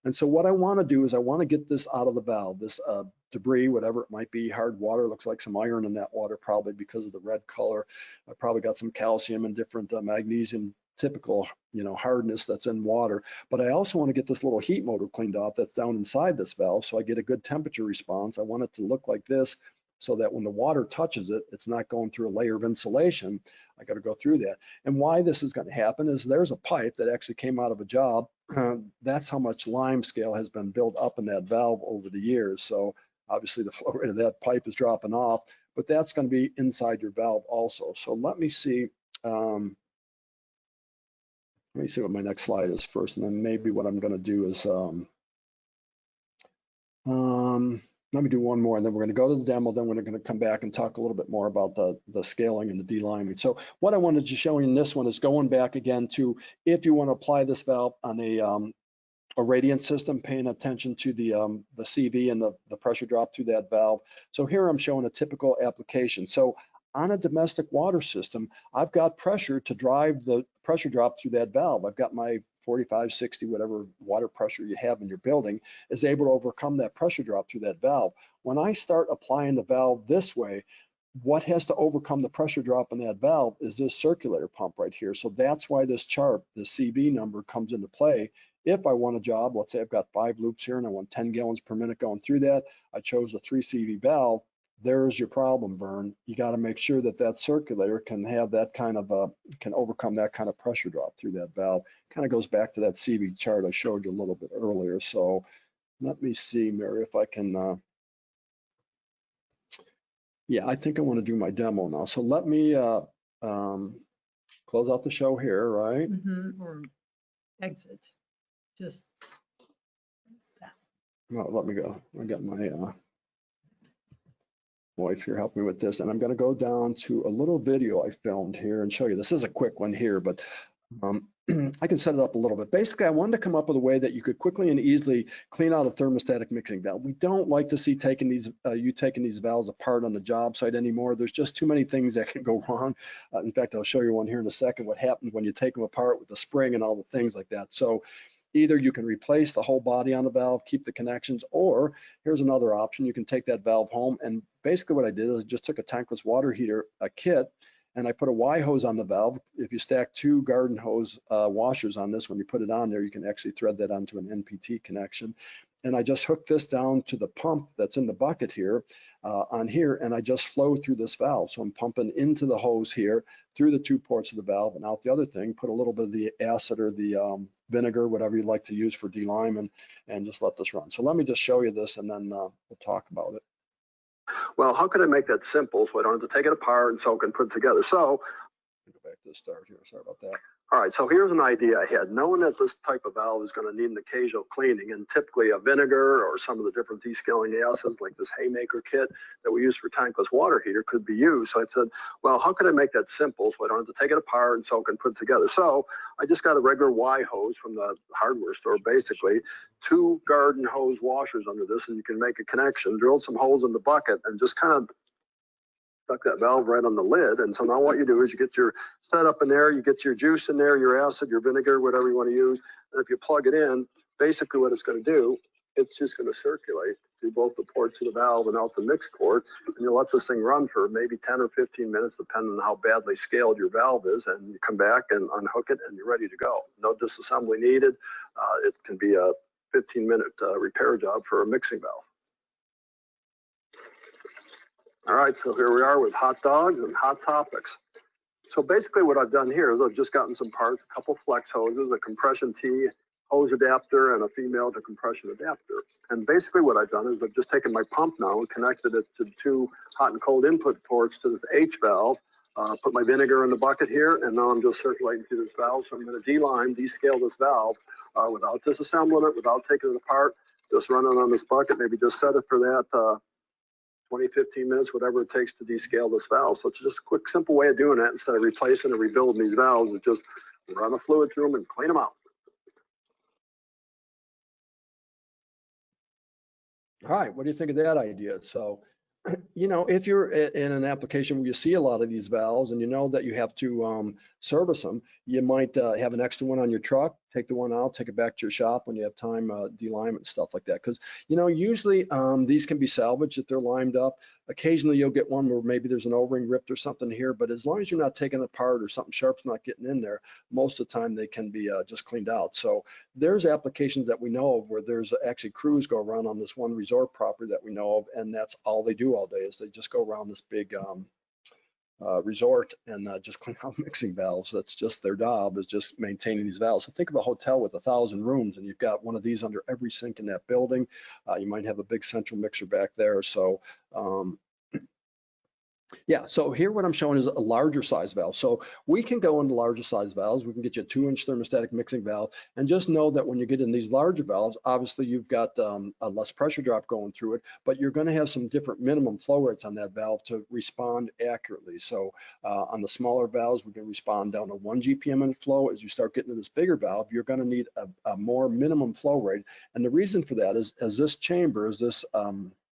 And so what I want to do is I want to get this out of the valve, this debris, whatever it might be, hard water. Looks like some iron in that water probably because of the red color. I probably got some calcium and different magnesium, typical, hardness that's in water. But I also want to get this little heat motor cleaned off that's down inside this valve so I get a good temperature response. I want it to look like this so that when the water touches it, it's not going through a layer of insulation. I got to go through that. And why this is going to happen is there's a pipe that actually came out of a job. That's how much lime scale has been built up in that valve over the years. So obviously the flow rate of that pipe is dropping off, but that's going to be inside your valve also. So let me see. Let me see what my next slide is first, and then maybe what I'm going to do is let me do one more, and then we're going to go to the demo. Then we're going to come back and talk a little bit more about the scaling and the deliming. So what I wanted to show you in this one is going back again to if you want to apply this valve on a radiant system, paying attention to the CV and the pressure drop through that valve. So here I'm showing a typical application. So on a domestic water system, I've got pressure to drive the pressure drop through that valve. I've got my 45, 60, whatever water pressure you have in your building is able to overcome that pressure drop through that valve. When I start applying the valve this way, what has to overcome the pressure drop in that valve is this circulator pump right here. So that's why this chart, the CV number, comes into play. If I want a job, let's say I've got 5 loops here and I want 10 gallons per minute going through that, I chose a 3 CV valve. There's your problem, Vern. You got to make sure that that circulator can have that kind of can overcome that kind of pressure drop through that valve. Kind of goes back to that CV chart I showed you a little bit earlier. So let me see, Mary, if I can. Yeah, I think I want to do my demo now. So let me close out the show here, right? Or exit. Just that. No, let me go. I got my wife here helping me with this, and I'm going to go down to a little video I filmed here and show you. This is a quick one here, but I can set it up a little bit. Basically, I wanted to come up with a way that you could quickly and easily clean out a thermostatic mixing valve. We don't like to see taking these valves apart on the job site anymore. There's just too many things that can go wrong. In fact, I'll show you one here in a second, what happens when you take them apart with the spring and all the things like that. So either you can replace the whole body on the valve, keep the connections, or here's another option. You can take that valve home, and basically what I did is I just took a tankless water heater, a kit, and I put a Y hose on the valve. If you stack 2 garden hose washers on this, when you put it on there, you can actually thread that onto an NPT connection. And I just hooked this down to the pump that's in the bucket here, on here, and I just flow through this valve. So I'm pumping into the hose here, through the 2 ports of the valve, and out the other thing, put a little bit of the acid or the vinegar, whatever you'd like to use for deliming, and just let this run. So let me just show you this, and then we'll talk about it. Well, how could I make that simple so I don't have to take it apart and soak and put it together? So, go back to the start here. Sorry about that. All right, so here's an idea I had. Knowing that this type of valve is going to need an occasional cleaning, and typically a vinegar or some of the different descaling acids like this Haymaker kit that we use for tankless water heater could be used. So I said, well, how could I make that simple so I don't have to take it apart and soak and put it together? So I just got a regular Y hose from the hardware store, basically 2 garden hose washers under this, and you can make a connection, drill some holes in the bucket, and just kind of stuck that valve right on the lid. And so now what you do is you get your setup in there, you get your juice in there, your acid, your vinegar, whatever you want to use. And if you plug it in, basically what it's going to do, it's just going to circulate through both the ports of the valve and out the mix port, and you let this thing run for maybe 10 or 15 minutes, depending on how badly scaled your valve is, and you come back and unhook it, and you're ready to go. No disassembly needed. It can be a 15-minute repair job for a mixing valve. All right, so here we are with hot dogs and hot topics. So basically what I've done here is I've just gotten some parts, a couple flex hoses, a compression T hose adapter, and a female to compression adapter. And basically what I've done is I've just taken my pump now and connected it to two hot and cold input ports to this H valve, put my vinegar in the bucket here, and now I'm just circulating through this valve. So I'm going to descale this valve without disassembling it, without taking it apart, just run it on this bucket, maybe just set it for that 20, 15 minutes, whatever it takes to descale this valve. So it's just a quick, simple way of doing it. Instead of replacing and rebuilding these valves, it's just run the fluid through them and clean them out. All right, what do you think of that idea? So, you know, if you're in an application where you see a lot of these valves and you know that you have to service them, you might have an extra one on your truck, take the one out, take it back to your shop when you have time, de-lime and stuff like that. Because, you know, usually these can be salvaged if they're limed up. Occasionally you'll get one where maybe there's an O-ring ripped or something here, but as long as you're not taking it apart or something sharp's not getting in there, most of the time they can be just cleaned out. So there's applications that we know of where there's actually crews go around on this one resort property that we know of, and that's all they do all day is they just go around this big resort and just clean out mixing valves. That's just their job, is just maintaining these valves. So think of a hotel with 1,000 rooms and you've got one of these under every sink in that building. You might have a big central mixer back there. So yeah, so here what I'm showing is a larger size valve. So we can go into larger size valves. We can get you a 2-inch thermostatic mixing valve, and just know that when you get in these larger valves, obviously you've got a less pressure drop going through it, but you're going to have some different minimum flow rates on that valve to respond accurately. So on the smaller valves, we can respond down to 1 GPM in flow. As you start getting to this bigger valve, you're going to need a more minimum flow rate. And the reason for that is as this chamber, as this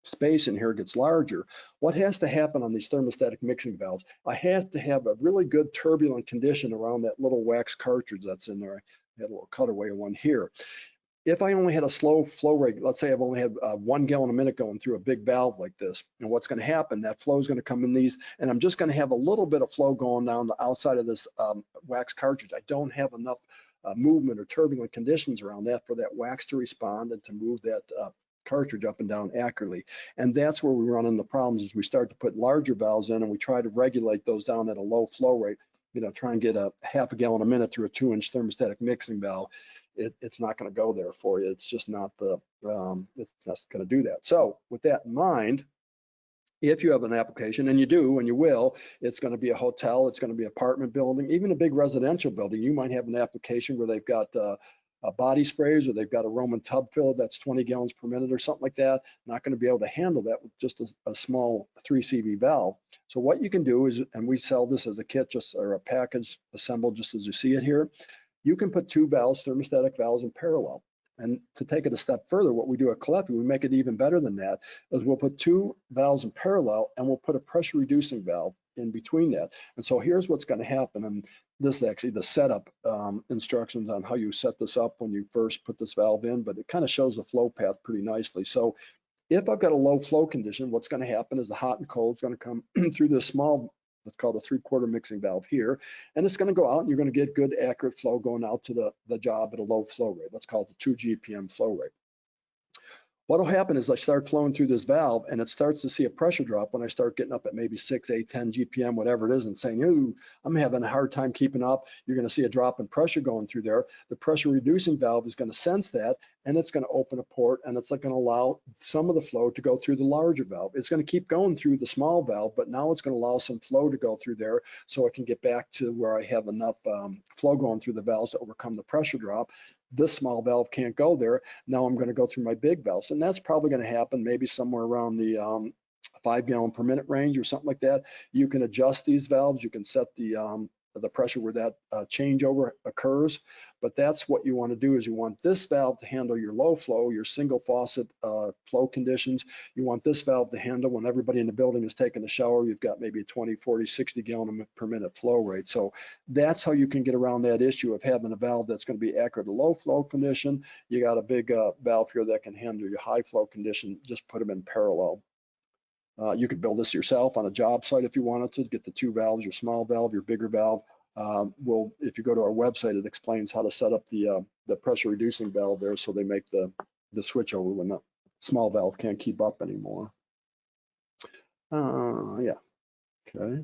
space in here gets larger, what has to happen on these thermostatic mixing valves? I have to have a really good turbulent condition around that little wax cartridge that's in there. I had a little cutaway one here. If I only had a slow flow rate, let's say I've only had 1 gallon a minute going through a big valve like this, and what's going to happen, that flow is going to come in these, and I'm just going to have a little bit of flow going down the outside of this wax cartridge. I don't have enough movement or turbulent conditions around that for that wax to respond and to move that cartridge up and down accurately. And that's where we run into problems as we start to put larger valves in and we try to regulate those down at a low flow rate, you know, try and get a half a gallon a minute through a 2-inch thermostatic mixing valve. It's not going to go there for you. It's just not the, it's not going to do that. So with that in mind, if you have an application, and you do, and you will, it's going to be a hotel, it's going to be an apartment building, even a big residential building. You might have an application where they've got body sprays, or they've got a Roman tub fill that's 20 gallons per minute or something like that. Not going to be able to handle that with just a small 3 CV valve. So what you can do is, and we sell this as a kit, just or a package assembled just as you see it here, you can put 2 valves, thermostatic valves in parallel. And to take it a step further, what we do at Caleffi, we make it even better than that, is we'll put 2 valves in parallel and we'll put a pressure reducing valve in between that. And so here's what's going to happen. And this is actually the setup instructions on how you set this up when you first put this valve in, but it kind of shows the flow path pretty nicely. So if I've got a low flow condition, what's going to happen is the hot and cold is going to come through this small, it's called a 3/4 mixing valve here, and it's going to go out and you're going to get good accurate flow going out to the job at a low flow rate. Let's call it the 2 GPM flow rate. What'll happen is I start flowing through this valve and it starts to see a pressure drop when I start getting up at maybe 6, 8, 10 GPM, whatever it is, and saying, ooh, I'm having a hard time keeping up. You're going to see a drop in pressure going through there. The pressure reducing valve is going to sense that, and it's going to open a port, and it's going to allow some of the flow to go through the larger valve. It's going to keep going through the small valve, but now it's going to allow some flow to go through there so I can get back to where I have enough flow going through the valves to overcome the pressure drop. This small valve can't go there. Now I'm going to go through my big valves, and that's probably going to happen maybe somewhere around the 5 gallon per minute range or something like that. You can adjust these valves. You can set the the pressure where that changeover occurs. But that's what you want to do, is you want this valve to handle your low flow, your single faucet flow conditions. You want this valve to handle when everybody in the building is taking a shower, you've got maybe a 20, 40, 60 gallon per minute flow rate. So that's how you can get around that issue of having a valve that's going to be accurate to low flow condition. You got a big valve here that can handle your high flow condition. Just put them in parallel. You could build this yourself on a job site if you wanted to, get the two valves, your small valve, your bigger valve. If you go to our website, it explains how to set up the pressure reducing valve there, so they make the switch over when the small valve can't keep up anymore. Yeah, okay.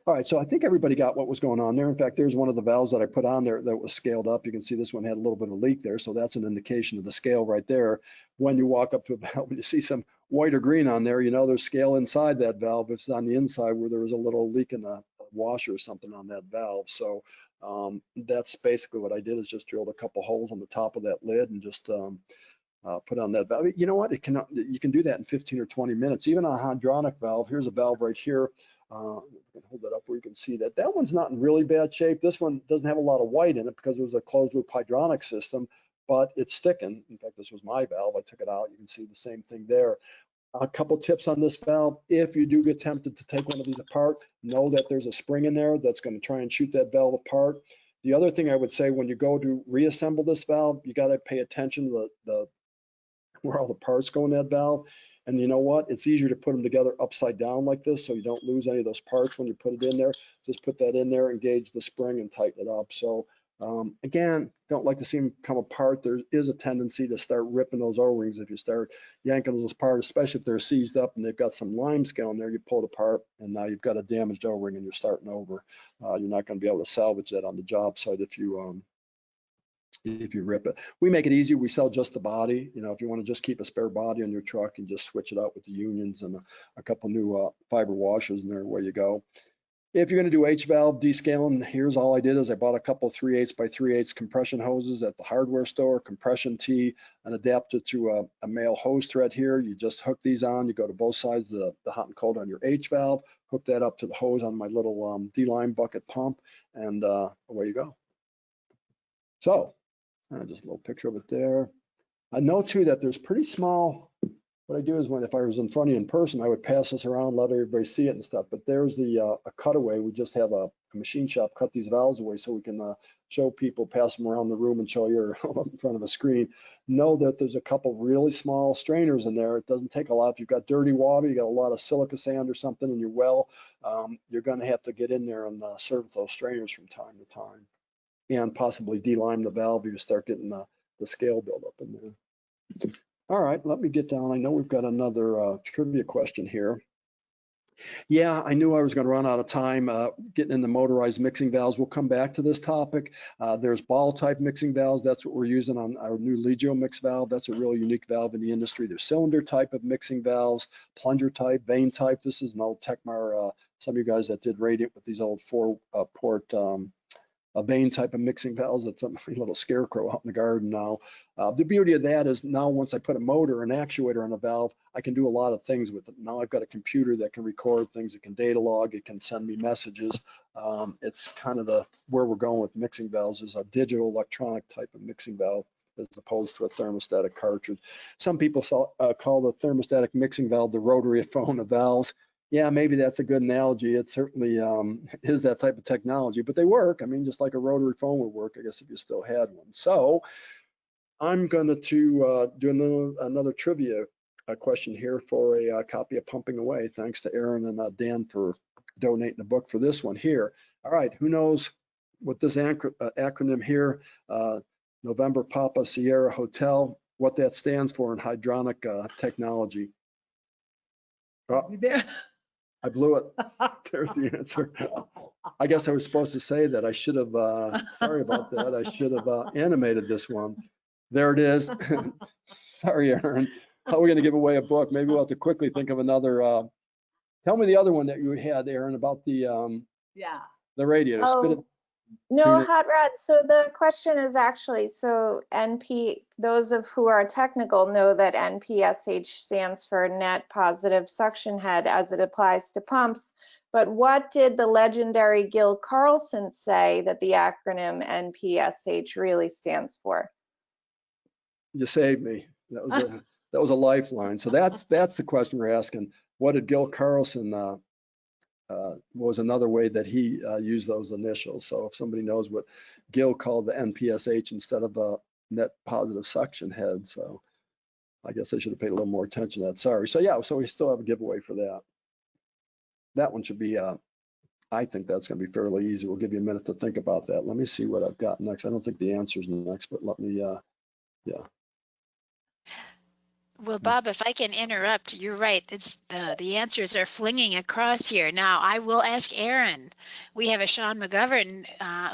All right, so I think everybody got what was going on there. In fact, there's one of the valves that I put on there that was scaled up. You can see this one had a little bit of a leak there, so that's an indication of the scale right there. When you walk up to a valve and you see some white or green on there, you know there's scale inside that valve. It's on the inside where there was a little leak in the washer or something on that valve. So that's basically what I did, is just drilled a couple holes on the top of that lid and just put on that valve. You know what? You can do that in 15 or 20 minutes. Even on a hydronic valve, here's a valve right here. I can hold that up where you can see that. That one's not in really bad shape. This one doesn't have a lot of white in it because it was a closed loop hydronic system, but it's sticking. In fact, this was my valve. I took it out. You can see the same thing there. A couple tips on this valve. If you do get tempted to take one of these apart, know that there's a spring in there that's going to try and shoot that valve apart. The other thing I would say, when you go to reassemble this valve, you got to pay attention to where all the parts go in that valve. And you know what? It's easier to put them together upside down like this, so you don't lose any of those parts when you put it in there. Just put that in there, engage the spring, and tighten it up. So again, don't like to see them come apart. There is a tendency to start ripping those O-rings if you start yanking those apart, especially if they're seized up and they've got some lime scale in there. You pull it apart, and now you've got a damaged O-ring and you're starting over. You're not going to be able to salvage that on the job site if you rip it. We make it easy. We sell just the body. You know, if you want to just keep a spare body on your truck and just switch it out with the unions and a couple new fiber washers, and there, away you go. If you're going to do H-valve descaling, here's all I did is I bought a couple 3/8 by 3/8 compression hoses at the hardware store, compression tee, an adapter to a male hose thread here. You just hook these on. You go to both sides of the hot and cold on your H-valve, hook that up to the hose on my little D-line bucket pump, and away you go. So just a little picture of it there. I know too that there's pretty small. What I do is, if I was in front of you in person, I would pass this around, let everybody see it and stuff. But there's a cutaway. We just have a machine shop cut these valves away so we can show people, pass them around the room and show you in front of a screen. Know that there's a couple really small strainers in there. It doesn't take a lot. If you've got dirty water, you got a lot of silica sand or something in your well, you're going to have to get in there and service those strainers from time to time, and possibly de-lime the valve if you start getting the scale buildup in there. All right, let me get down. I know we've got another trivia question here. Yeah, I knew I was going to run out of time getting into motorized mixing valves. We'll come back to this topic. There's ball type mixing valves. That's what we're using on our new Legio mix valve. That's a really unique valve in the industry. There's cylinder type of mixing valves, plunger type, vane type. This is an old Techmar. Some of you guys that did radiant with these old four-port a vane type of mixing valves. It's a little scarecrow out in the garden now. The beauty of that is now once I put a motor and actuator on a valve, I can do a lot of things with it. Now I've got a computer that can record things. It can data log. It can send me messages. It's kind of where we're going with mixing valves, is a digital electronic type of mixing valve as opposed to a thermostatic cartridge. Some people call the thermostatic mixing valve the rotary phone of valves. Yeah, maybe that's a good analogy. It certainly is that type of technology, but they work. I mean, just like a rotary phone would work, I guess, if you still had one. So I'm going to do another trivia question here for a copy of Pumping Away. Thanks to Aaron and Dan for donating the book for this one here. All right, who knows what this acronym here, November Papa Sierra Hotel, what that stands for in hydronic technology? Oh, There. I blew it. There's the answer. I guess I was supposed to say that. I should have, sorry about that. I should have animated this one. There it is. Sorry, Aaron. How are we going to give away a book? Maybe we'll have to quickly think of another. Tell me the other one that you had, Aaron, about the radiator. Spit it. No, Hot Rod. So the question is actually, so NP, those of who are technical know that NPSH stands for net positive suction head as it applies to pumps. But what did the legendary Gil Carlson say that the acronym NPSH really stands for? You saved me. That was a lifeline. So that's the question we're asking. What did Gil Carlson was another way that he used those initials. So if somebody knows what Gil called the NPSH instead of a net positive suction head, so I guess I should have paid a little more attention to that. Sorry. So yeah, so we still have a giveaway for that. That one should be, I think that's going to be fairly easy. We'll give you a minute to think about that. Let me see what I've got next. I don't think the answer is next, but let me, yeah. Well, Bob, if I can interrupt, you're right. It's the answers are flinging across here. Now, I will ask Aaron. We have a Sean McGovern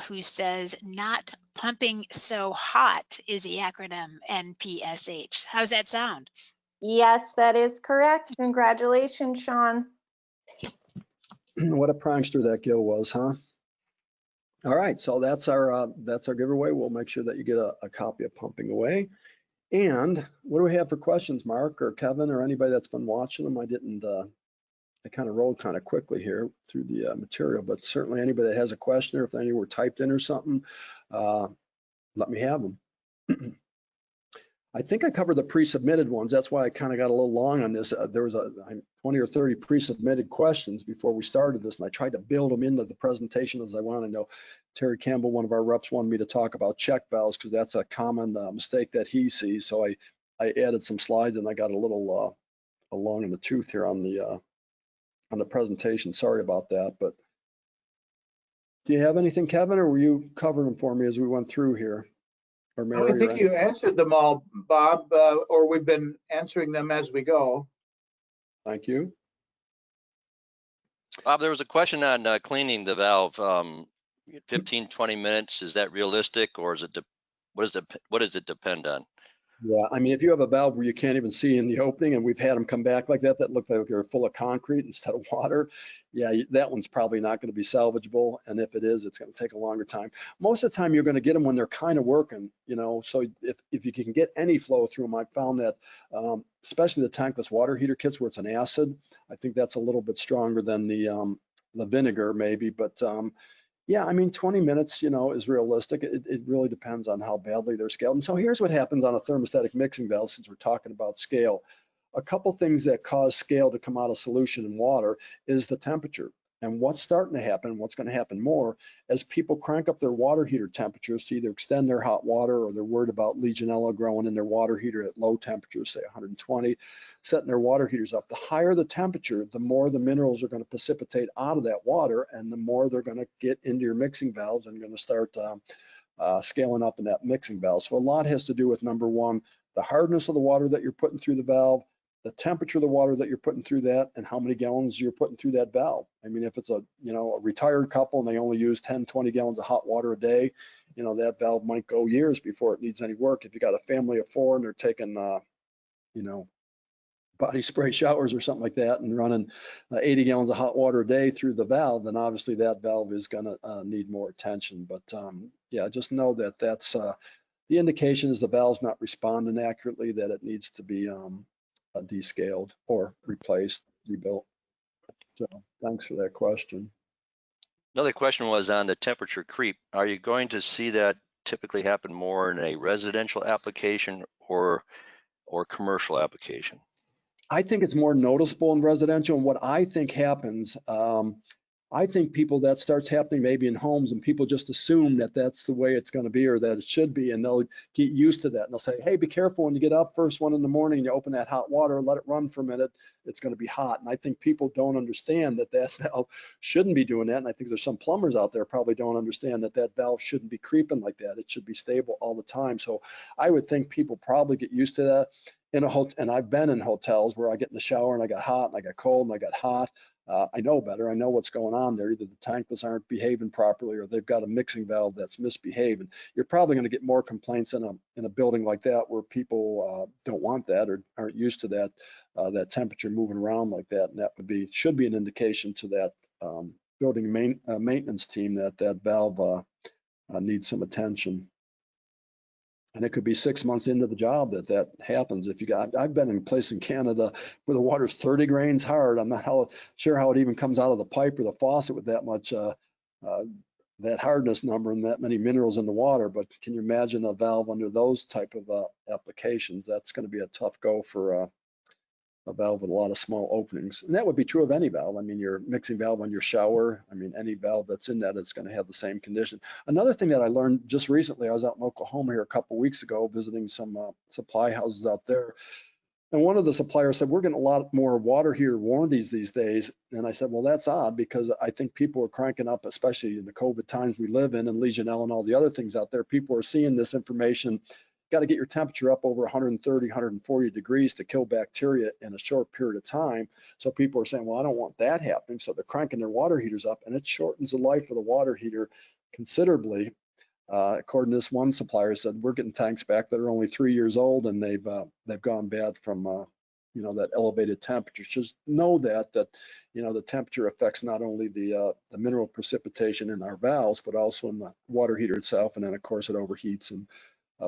who says not pumping so hot is the acronym NPSH. How's that sound? Yes, that is correct. Congratulations, Sean. What a prankster that Gil was, huh? All right, so that's our giveaway. We'll make sure that you get a copy of Pumping Away. And what do we have for questions, Mark or Kevin or anybody that's been watching them? I kind of rolled kind of quickly here through the material, but certainly anybody that has a question or if any were typed in or something, let me have them. I think I covered the pre-submitted ones. That's why I kind of got a little long on this. There was 20 or 30 pre-submitted questions before we started this, and I tried to build them into the presentation as I want to know. Terry Campbell, one of our reps, wanted me to talk about check valves because that's a common mistake that he sees. So I added some slides, and I got a little long in the tooth here on the presentation. Sorry about that, but do you have anything, Kevin, or were you covering them for me as we went through here? Or Mary, I think you answered them all, Bob, or we've been answering them as we go. Thank you. Bob, there was a question on cleaning the valve. 15, 20 minutes, is that realistic, or is it what does it depend on? Yeah, I mean, if you have a valve where you can't even see in the opening, and we've had them come back like that look like they're full of concrete instead of water, yeah, that one's probably not going to be salvageable. And if it is, it's going to take a longer time. Most of the time, you're going to get them when they're kind of working, you know. So if you can get any flow through them, I found that, especially the tankless water heater kits where it's an acid, I think that's a little bit stronger than the vinegar maybe, but yeah, I mean, 20 minutes, you know, is realistic. It really depends on how badly they're scaled. And so here's what happens on a thermostatic mixing valve, since we're talking about scale. A couple things that cause scale to come out of solution in water is the temperature. And what's starting to happen, what's going to happen more, as people crank up their water heater temperatures to either extend their hot water, or they're worried about Legionella growing in their water heater at low temperatures, say 120, setting their water heaters up. The higher the temperature, the more the minerals are going to precipitate out of that water, and the more they're going to get into your mixing valves and going to start scaling up in that mixing valve. So a lot has to do with, number one, the hardness of the water that you're putting through the valve, the temperature of the water that you're putting through that, and how many gallons you're putting through that valve. I mean, if it's a retired couple and they only use 10, 20 gallons of hot water a day, you know, that valve might go years before it needs any work. If you got a family of 4 and they're taking, body spray showers or something like that and running 80 gallons of hot water a day through the valve, then obviously that valve is going to need more attention. But yeah, just know that that's the indication is the valve's not responding accurately, that it needs to be descaled or replaced, rebuilt. So thanks for that question. Another question was on the temperature creep. Are you going to see that typically happen more in a residential application or commercial application? I think it's more noticeable in residential. And what I think happens, I think that starts happening maybe in homes, and people just assume that that's the way it's going to be or that it should be, and they'll get used to that. And they'll say, hey, be careful when you get up first one in the morning, you open that hot water, let it run for a minute, it's going to be hot. And I think people don't understand that valve shouldn't be doing that. And I think there's some plumbers out there probably don't understand that valve shouldn't be creeping like that. It should be stable all the time. So I would think people probably get used to that. In a hotel, and I've been in hotels where I get in the shower and I got hot and I got cold and I got hot. I know better. I know what's going on there. Either the tankless aren't behaving properly or they've got a mixing valve that's misbehaving. You're probably going to get more complaints in a building like that where people don't want that or aren't used to that temperature moving around like that. And that should be an indication to that building maintenance team that valve needs some attention. And it could be 6 months into the job that happens. If you got, I've been in a place in Canada where the water's 30 grains hard. I'm not sure how it even comes out of the pipe or the faucet with that much, that hardness number and that many minerals in the water. But can you imagine a valve under those type of applications? That's going to be a tough go for a valve with a lot of small openings. And that would be true of any valve. I mean, your mixing valve on your shower, I mean, any valve that's in that, it's going to have the same condition. Another thing that I learned just recently, I was out in Oklahoma here a couple of weeks ago visiting some supply houses out there. And one of the suppliers said, we're getting a lot more water heater warranties these days. And I said, well, that's odd, because I think people are cranking up, especially in the COVID times we live in and Legionella and all the other things out there. People are seeing this information. Got to get your temperature up over 130, 140 degrees to kill bacteria in a short period of time. So people are saying, well, I don't want that happening. So they're cranking their water heaters up, and it shortens the life of the water heater considerably. According to this one supplier, said we're getting tanks back that are only 3 years old, and they've gone bad from that elevated temperature. Just know that the temperature affects not only the mineral precipitation in our valves, but also in the water heater itself. And then of course it overheats and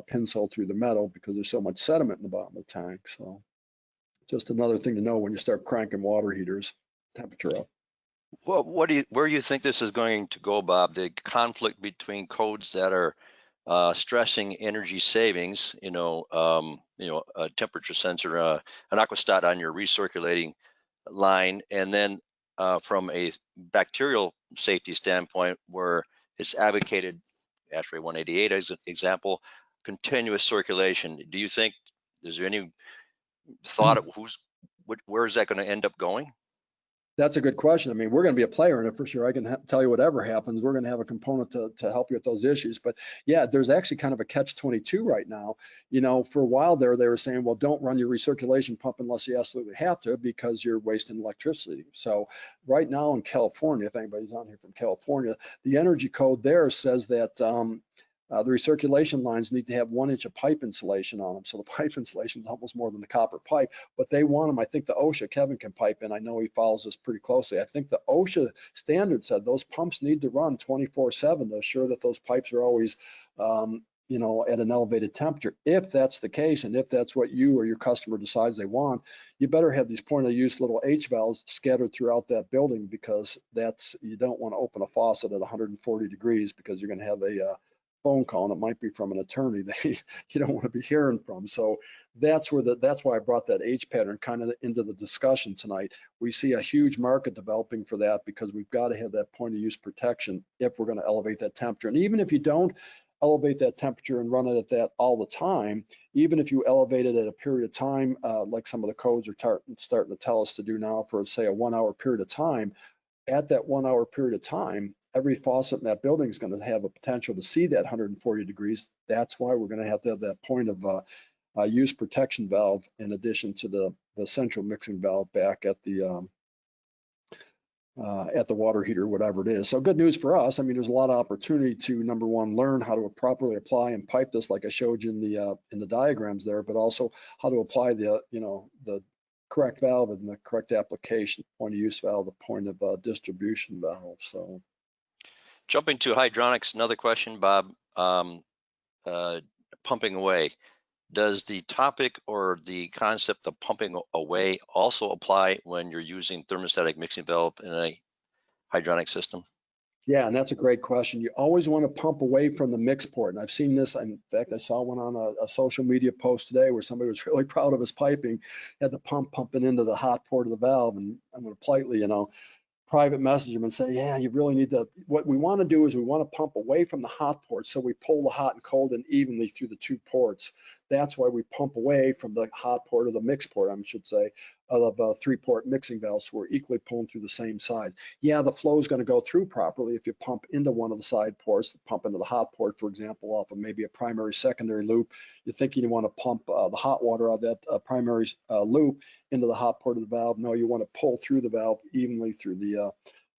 pins hole through the metal because there's so much sediment in the bottom of the tank. So just another thing to know when you start cranking water heaters, temperature up. Well, where do you think this is going to go, Bob? The conflict between codes that are stressing energy savings, a temperature sensor, an aquastat on your recirculating line, and then from a bacterial safety standpoint, where it's advocated, ASHRAE 188 as an example, continuous circulation. Do you think, is there any thought of where is that going to end up going? That's a good question. I mean, we're going to be a player in it for sure. I can tell you whatever happens, we're going to have a component to help you with those issues. But yeah, there's actually kind of a catch-22 right now. For a while there, they were saying, well, don't run your recirculation pump unless you absolutely have to, because you're wasting electricity. So right now in California, if anybody's on here from California, the energy code there says that the recirculation lines need to have 1 inch of pipe insulation on them. So the pipe insulation is almost more than the copper pipe, but they want them. I think the OSHA, Kevin can pipe in. I know he follows this pretty closely. I think the OSHA standard said those pumps need to run 24/7 to assure that those pipes are always, at an elevated temperature. If that's the case, and if that's what you or your customer decides they want, you better have these point of use little H valves scattered throughout that building, because you don't want to open a faucet at 140 degrees because you're going to have a phone call, and it might be from an attorney that you don't want to be hearing from. So that's why I brought that H pattern kind of into the discussion tonight. We see a huge market developing for that, because we've got to have that point of use protection if we're going to elevate that temperature. And even if you don't elevate that temperature and run it at that all the time, even if you elevate it at a period of time, like some of the codes are starting to tell us to do now for, say, a 1 hour period of time, at that 1 hour period of time, every faucet in that building is going to have a potential to see that 140 degrees. That's why we're going to have that point of use protection valve, in addition to the central mixing valve back at the water heater, whatever it is. So good news for us. I mean, there's a lot of opportunity to, number one, learn how to properly apply and pipe this, like I showed you in the diagrams there, but also how to apply the correct valve and the correct application, point of use valve, the point of distribution valve. So. Jumping to hydronics, another question, Bob. Pumping away. Does the topic or the concept of pumping away also apply when you're using thermostatic mixing valve in a hydronic system? Yeah, and that's a great question. You always want to pump away from the mix port. And I've seen this. In fact, I saw one on a social media post today where somebody was really proud of his piping, had the pump pumping into the hot port of the valve. And I'm going to politely, private message them and say, yeah, you really need to, what we want to do is we want to pump away from the hot port, so we pull the hot and cold in evenly through the 2 ports. That's why we pump away from the hot port, or the mix port, I should say, of 3-port mixing valves, so we're equally pulling through the same side. Yeah, the flow is going to go through properly if you pump into one of the side ports, pump into the hot port, for example, off of maybe a primary, secondary loop. You're thinking you want to pump the hot water out of that primary loop into the hot port of the valve. No, you want to pull through the valve evenly through the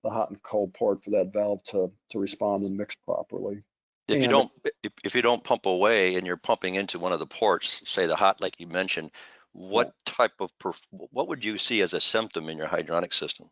hot and cold port for that valve to respond and mix properly. If you don't pump away and you're pumping into one of the ports, say the hot, like you mentioned, what would you see as a symptom in your hydronic system?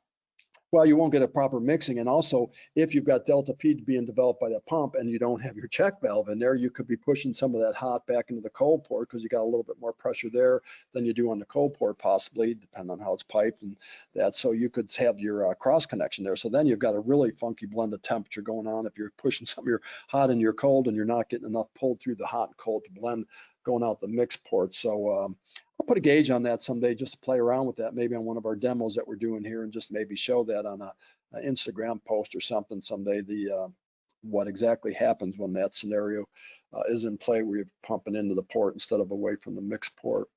Well, you won't get a proper mixing. And also, if you've got delta P being developed by the pump and you don't have your check valve in there, you could be pushing some of that hot back into the cold port because you got a little bit more pressure there than you do on the cold port, possibly, depending on how it's piped and that. So you could have your cross connection there. So then you've got a really funky blend of temperature going on if you're pushing some of your hot in your cold and you're not getting enough pulled through the hot and cold to blend going out the mix port. So I'll put a gauge on that someday just to play around with that, maybe on one of our demos that we're doing here, and just maybe show that on an Instagram post or something someday, the what exactly happens when that scenario is in play where you're pumping into the port instead of away from the mix port.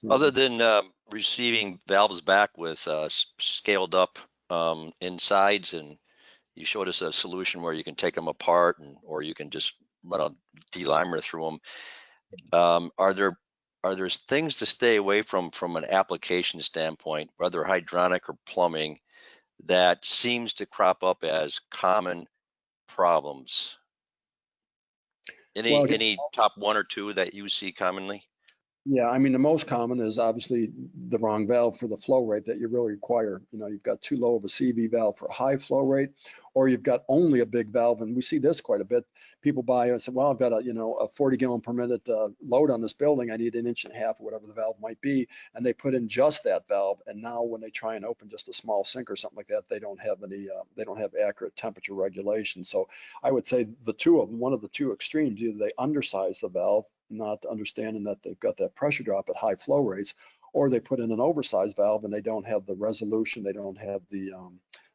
Other than receiving valves back with scaled up insides, and you showed us a solution where you can take them apart or you can just run a delimer through them. Are there things to stay away from an application standpoint, whether hydronic or plumbing, that seems to crop up as common problems? Any top one or two that you see commonly? Yeah, I mean, the most common is obviously the wrong valve for the flow rate that you really require. You know, you've got too low of a CV valve for a high flow rate, or you've got only a big valve. And we see this quite a bit. People buy and say, well, I've got a 40 gallon per minute load on this building. I need 1.5 inches or whatever the valve might be. And they put in just that valve. And now when they try and open just a small sink or something like that, they don't have they don't have accurate temperature regulation. So I would say the two of them, one of the two extremes, either they undersize the valve, not understanding that they've got that pressure drop at high flow rates, or they put in an oversized valve and they don't have the resolution, they don't have the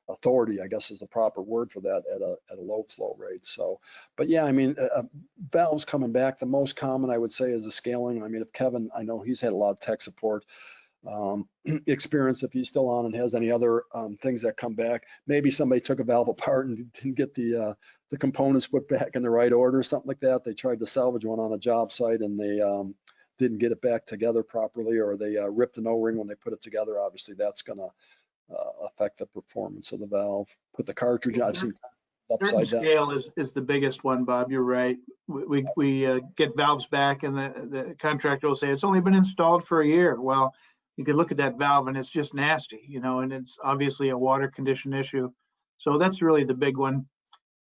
authority, I guess is the proper word for that, at a low flow rate. So, but yeah, I mean, valves coming back, the most common I would say is the scaling. I mean, if Kevin, I know he's had a lot of tech support experience, if he's still on and has any other things that come back. Maybe somebody took a valve apart and didn't get the components put back in the right order, something like that. They tried to salvage one on a job site and they didn't get it back together properly, or they ripped an O-ring when they put it together. Obviously, that's going to affect the performance of the valve. Put the cartridge, I've seen upside down. Scale is the biggest one, Bob. You're right. We get valves back and the contractor will say, it's only been installed for a year. Well, you could look at that valve and it's just nasty, you know, and it's obviously a water condition issue. So that's really the big one.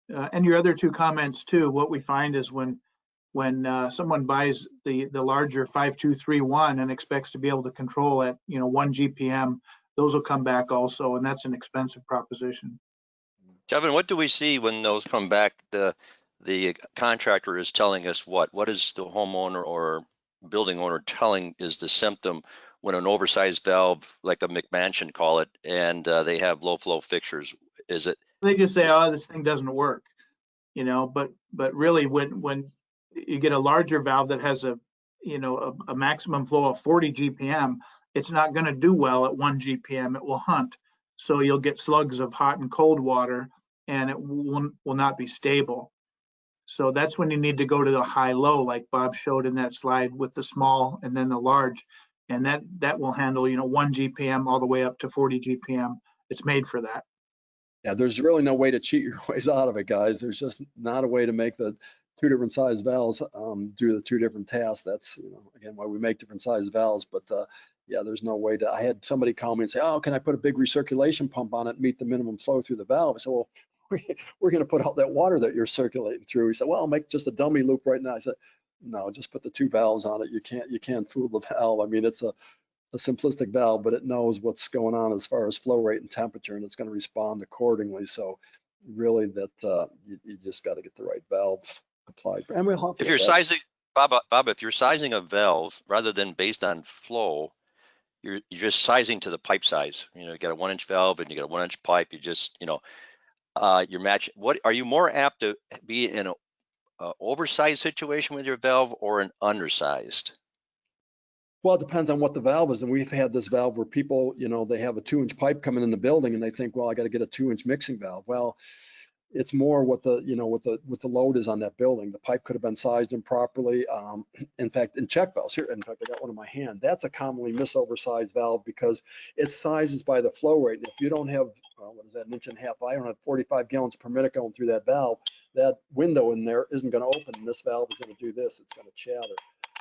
And your other two comments too, what we find is when someone buys the larger 5231 and expects to be able to control at 1 GPM, those will come back also, and that's an expensive proposition. Kevin, what do we see when those come back? The contractor is telling us what is the homeowner or building owner telling is the symptom when an oversized valve, like a McMansion call it, and they have low flow fixtures? Is it? They just say, oh, this thing doesn't work, but really when you get a larger valve that has a maximum flow of 40 GPM, it's not going to do well at 1 GPM. It will hunt. So you'll get slugs of hot and cold water and it will not be stable. So that's when you need to go to the high-low, like Bob showed in that slide, with the small and then the large. And that will handle 1 GPM all the way up to 40 GPM. It's made for that. Yeah, there's really no way to cheat your ways out of it, guys. There's just not a way to make the two different size valves do the two different tasks. That's again why we make different size valves. But yeah, there's no way to. I had somebody call me and say, "Oh, can I put a big recirculation pump on it and meet the minimum flow through the valve?" I said, "Well, we're going to put out that water that you're circulating through." He said, "Well, I'll make just a dummy loop right now." I said, "No, just put the two valves on it. You can't fool the valve. I mean, it's a simplistic valve, but it knows what's going on as far as flow rate and temperature, and it's going to respond accordingly. So really that you just got to get the right valve applied. And we'll help if you're sizing, Bob, if you're sizing a valve rather than based on flow, you're just sizing to the pipe size. You got a 1 inch valve and you got a 1 inch pipe. You just, you're matching. What are you more apt to be in a oversized situation with your valve or an undersized? Well, it depends on what the valve is. And we've had this valve where people, they have a 2 inch pipe coming in the building and they think, well, I got to get a 2 inch mixing valve. Well, it's more what the, what the load is on that building. The pipe could have been sized improperly. In fact, in check valves here, in fact, I got one in my hand. That's a commonly misoversized valve because it sizes by the flow rate. And if you don't have, what is that, 1.5 inches, I don't have 45 gallons per minute going through that valve, that window in there isn't going to open. And this valve is going to do this. It's going to chatter.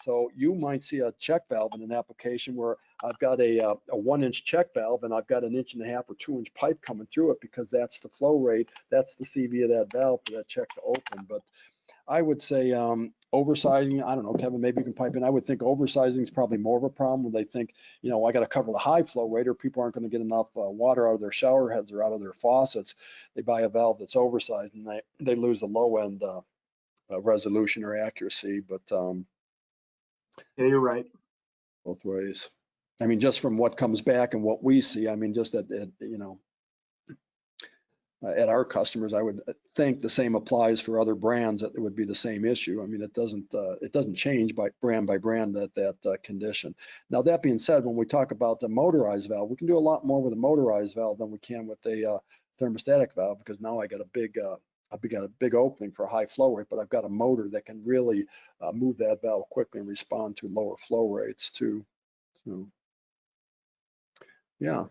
So you might see a check valve in an application where I've got a 1-inch check valve and I've got an 1.5 or 2-inch pipe coming through it because that's the flow rate, that's the CV of that valve for that check to open. But I would say oversizing, I don't know, Kevin, maybe you can pipe in. I would think oversizing is probably more of a problem when they think, you know, I got to cover the high flow rate or people aren't going to get enough water out of their shower heads or out of their faucets. They buy a valve that's oversized and they lose the low end resolution or accuracy. But Yeah, you're right. both ways. I mean, just from what comes back and what we see, I mean, just at you know, at our customers, I would think the same applies for other brands, that it would be the same issue. I mean, it doesn't change by brand that condition. Now, that being said, when we talk about the motorized valve, we can do a lot more with a motorized valve than we can with a thermostatic valve, because now I got a big opening for a high flow rate, but I've got a motor that can really move that valve quickly and respond to lower flow rates too. So, yeah.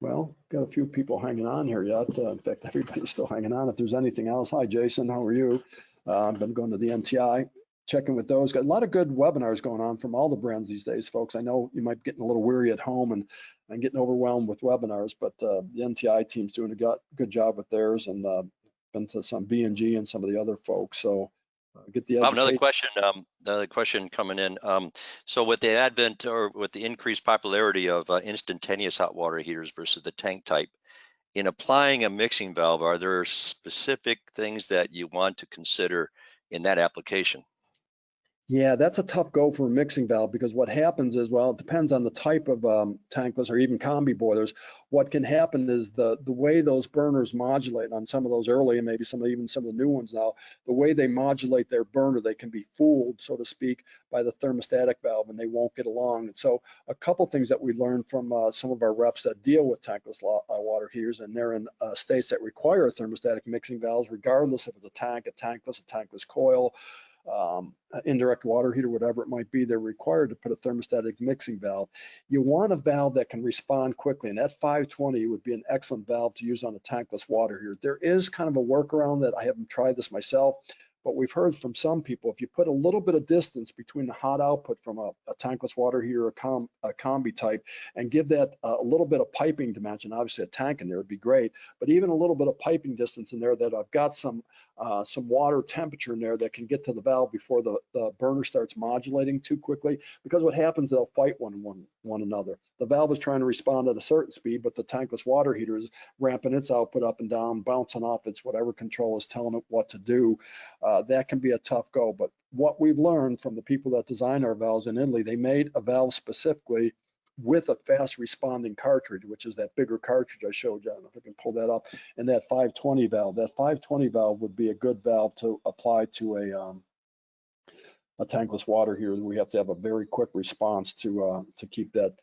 Well, got a few people hanging on here yet. In fact, everybody's still hanging on. If there's anything else, hi, Jason, how are you? I've been going to the NTI, checking with those. Got a lot of good webinars going on from all the brands these days, folks. I know you might be getting a little weary at home and getting overwhelmed with webinars, but the NTI team's doing a good job with theirs, and been to some B&G and some of the other folks. So get the education. Another question coming in. So with the advent or with the increased popularity of instantaneous hot water heaters versus the tank type, in applying a mixing valve, are there specific things that you want to consider in that application? Yeah, that's a tough go for a mixing valve, because what happens is, well, it depends on the type of tankless or even combi boilers. What can happen is the way those burners modulate on some of those early, and maybe even some of the new ones now, the way they modulate their burner, they can be fooled, so to speak, by the thermostatic valve, and they won't get along. And so a couple things that we learned from some of our reps that deal with tankless water heaters, and they're in states that require thermostatic mixing valves, regardless if it's a tankless coil, indirect water heater, whatever it might be, they're required to put a thermostatic mixing valve. You want a valve that can respond quickly, and that 520 would be an excellent valve to use on a tankless water heater. There is kind of a workaround that I haven't tried this myself, but we've heard from some people, if you put a little bit of distance between the hot output from a tankless water heater, a combi type, and give that a little bit of piping dimension, obviously a tank in there would be great, but even a little bit of piping distance in there, that I've got some water temperature in there that can get to the valve before the burner starts modulating too quickly. Because what happens, they'll fight one another. The valve is trying to respond at a certain speed, but the tankless water heater is ramping its output up and down, bouncing off its whatever control is telling it what to do. That can be a tough go. But what we've learned from the people that designed our valves in Italy, they made a valve specifically with a fast responding cartridge, which is that bigger cartridge I showed you. I don't know if I can pull that up. And that 520 valve, would be a good valve to apply to a tankless water heater. We have to have a very quick response to keep that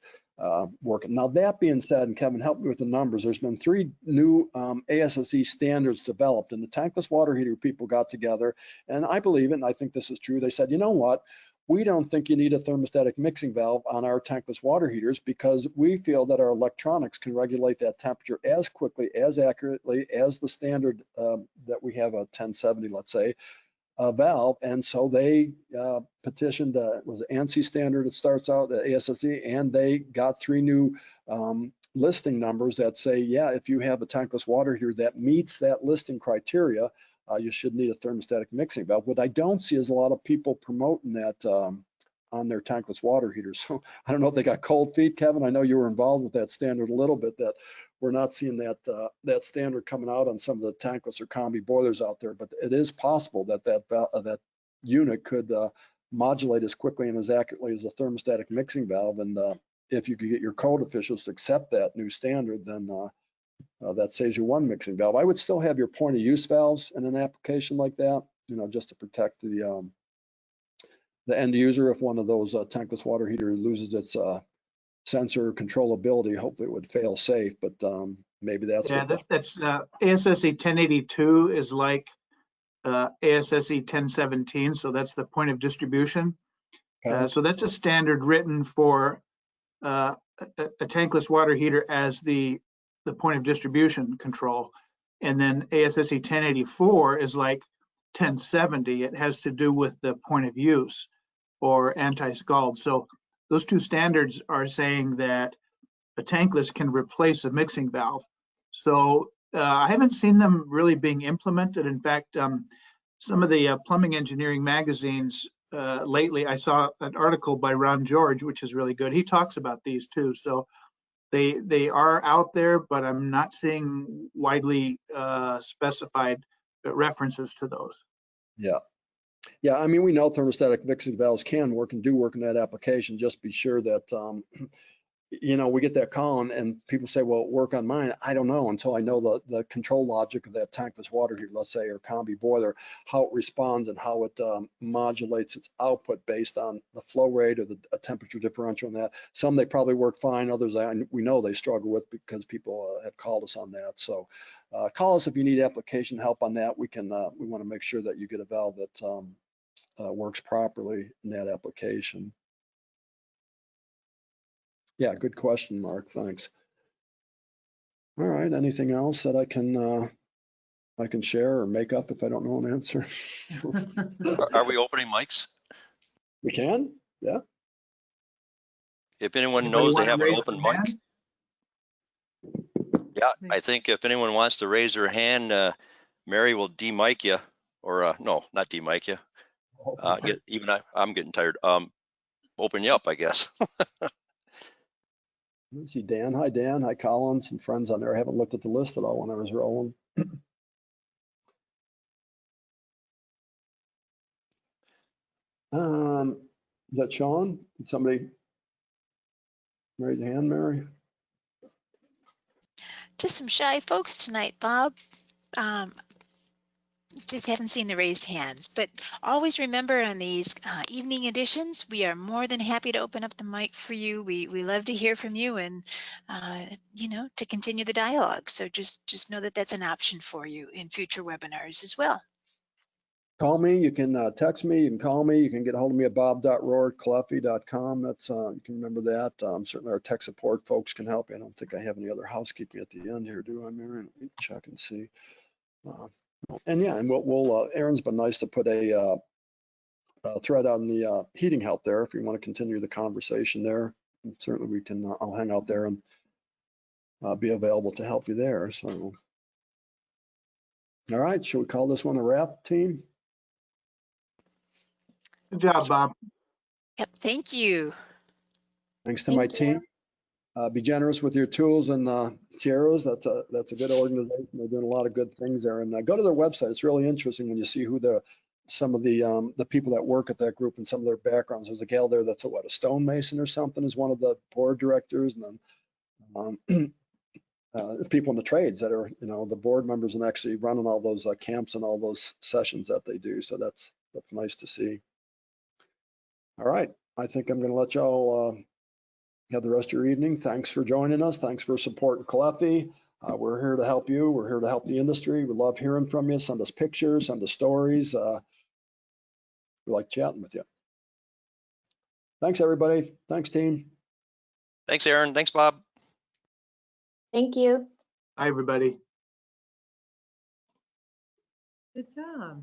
working. Now, that being said, and Kevin, help me with the numbers, there's been 3 new ASSE standards developed, and the tankless water heater people got together, and I believe it, and I think this is true. They said, you know what? We don't think you need a thermostatic mixing valve on our tankless water heaters, because we feel that our electronics can regulate that temperature as quickly, as accurately as the standard that we have, a 1070, let's say, valve. And so they petitioned, it was an ANSI standard, it starts out at ASSE, and they got 3 new listing numbers that say, yeah, if you have a tankless water heater that meets that listing criteria, you should need a thermostatic mixing valve. What I don't see is a lot of people promoting that on their tankless water heaters. So I don't know if they got cold feet, Kevin. I know you were involved with that standard a little bit, that we're not seeing that standard coming out on some of the tankless or combi boilers out there. But it is possible that that unit could modulate as quickly and as accurately as a thermostatic mixing valve. And if you could get your code officials to accept that new standard, then that saves you one mixing valve. I would still have your point of use valves in an application like that, you know, just to protect the end user. If one of those tankless water heater loses its sensor controllability, hopefully it would fail safe, but maybe that's that's ASSE 1082 is like ASSE 1017, so that's the point of distribution. Okay. So that's a standard written for a tankless water heater as the point of distribution control. And then ASSE 1084 is like 1070. It has to do with the point of use. or anti-scald. So those two standards are saying that a tankless can replace a mixing valve. So I haven't seen them really being implemented. In fact, some of the plumbing engineering magazines lately, I saw an article by Ron George, which is really good. He talks about these too. So they are out there, but I'm not seeing widely specified references to those. Yeah. Yeah, I mean, we know thermostatic mixing valves can work and do work in that application. Just be sure that, you know, we get that call and people say, well, work on mine. I don't know until I know the control logic of that tankless water heater, let's say, or combi boiler, how it responds and how it modulates its output based on the flow rate or the temperature differential in that. Some they probably work fine, others we know they struggle with because people have called us on that. So call us if you need application help on that. We want to make sure that you get a valve that works properly in that application. Yeah, good question, Mark. Thanks. All right. Anything else that I can share or make up if I don't know an answer? Are we opening mics? We can. Yeah. If anyone Anybody knows they want to have an raise open their mic. hand? Yeah, I think if anyone wants to raise their hand, Mary will de-mic you, or no, not de-mic you. I'm getting tired. Open you up, I guess. Let's see, Dan. Hi, Dan. Hi, Colin. Some friends on there. I haven't looked at the list at all when I was rolling. Is that Sean? Did somebody raise a hand, Mary? Just some shy folks tonight, Bob. Just haven't seen the raised hands, but always remember on these evening editions, we are more than happy to open up the mic for you. We love to hear from you and, you know, to continue the dialogue. So just know that that's an option for you in future webinars as well. Call me. You can text me. You can call me. You can get a hold of me at bob.rohr@cluffy.com. That's you can remember that. Certainly our tech support folks can help you. I don't think I have any other housekeeping at the end here, do I, Mary? Let me check and see. And yeah, and we'll Aaron's been nice to put a thread on the heating help there if you want to continue the conversation there. And certainly we can. I'll hang out there and be available to help you there. So, all right, should we call this one a wrap, team? Good job, Bob. Yep, thank you. Thanks to my team. Be generous with your tools and Tiaras. That's a good organization. They're doing a lot of good things there. And go to their website. It's really interesting when you see who some of the people that work at that group and some of their backgrounds. There's a gal there that's a stonemason or something is one of the board directors, and then people in the trades that are the board members and actually running all those camps and all those sessions that they do. So that's nice to see. All right, I think I'm going to let y'all have the rest of your evening. Thanks for joining us. Thanks for supporting Caleffi. We're here to help you. We're here to help the industry. We love hearing from you. Send us pictures, send us stories. We like chatting with you. Thanks, everybody. Thanks, team. Thanks, Aaron. Thanks, Bob. Thank you. Hi, everybody. Good job.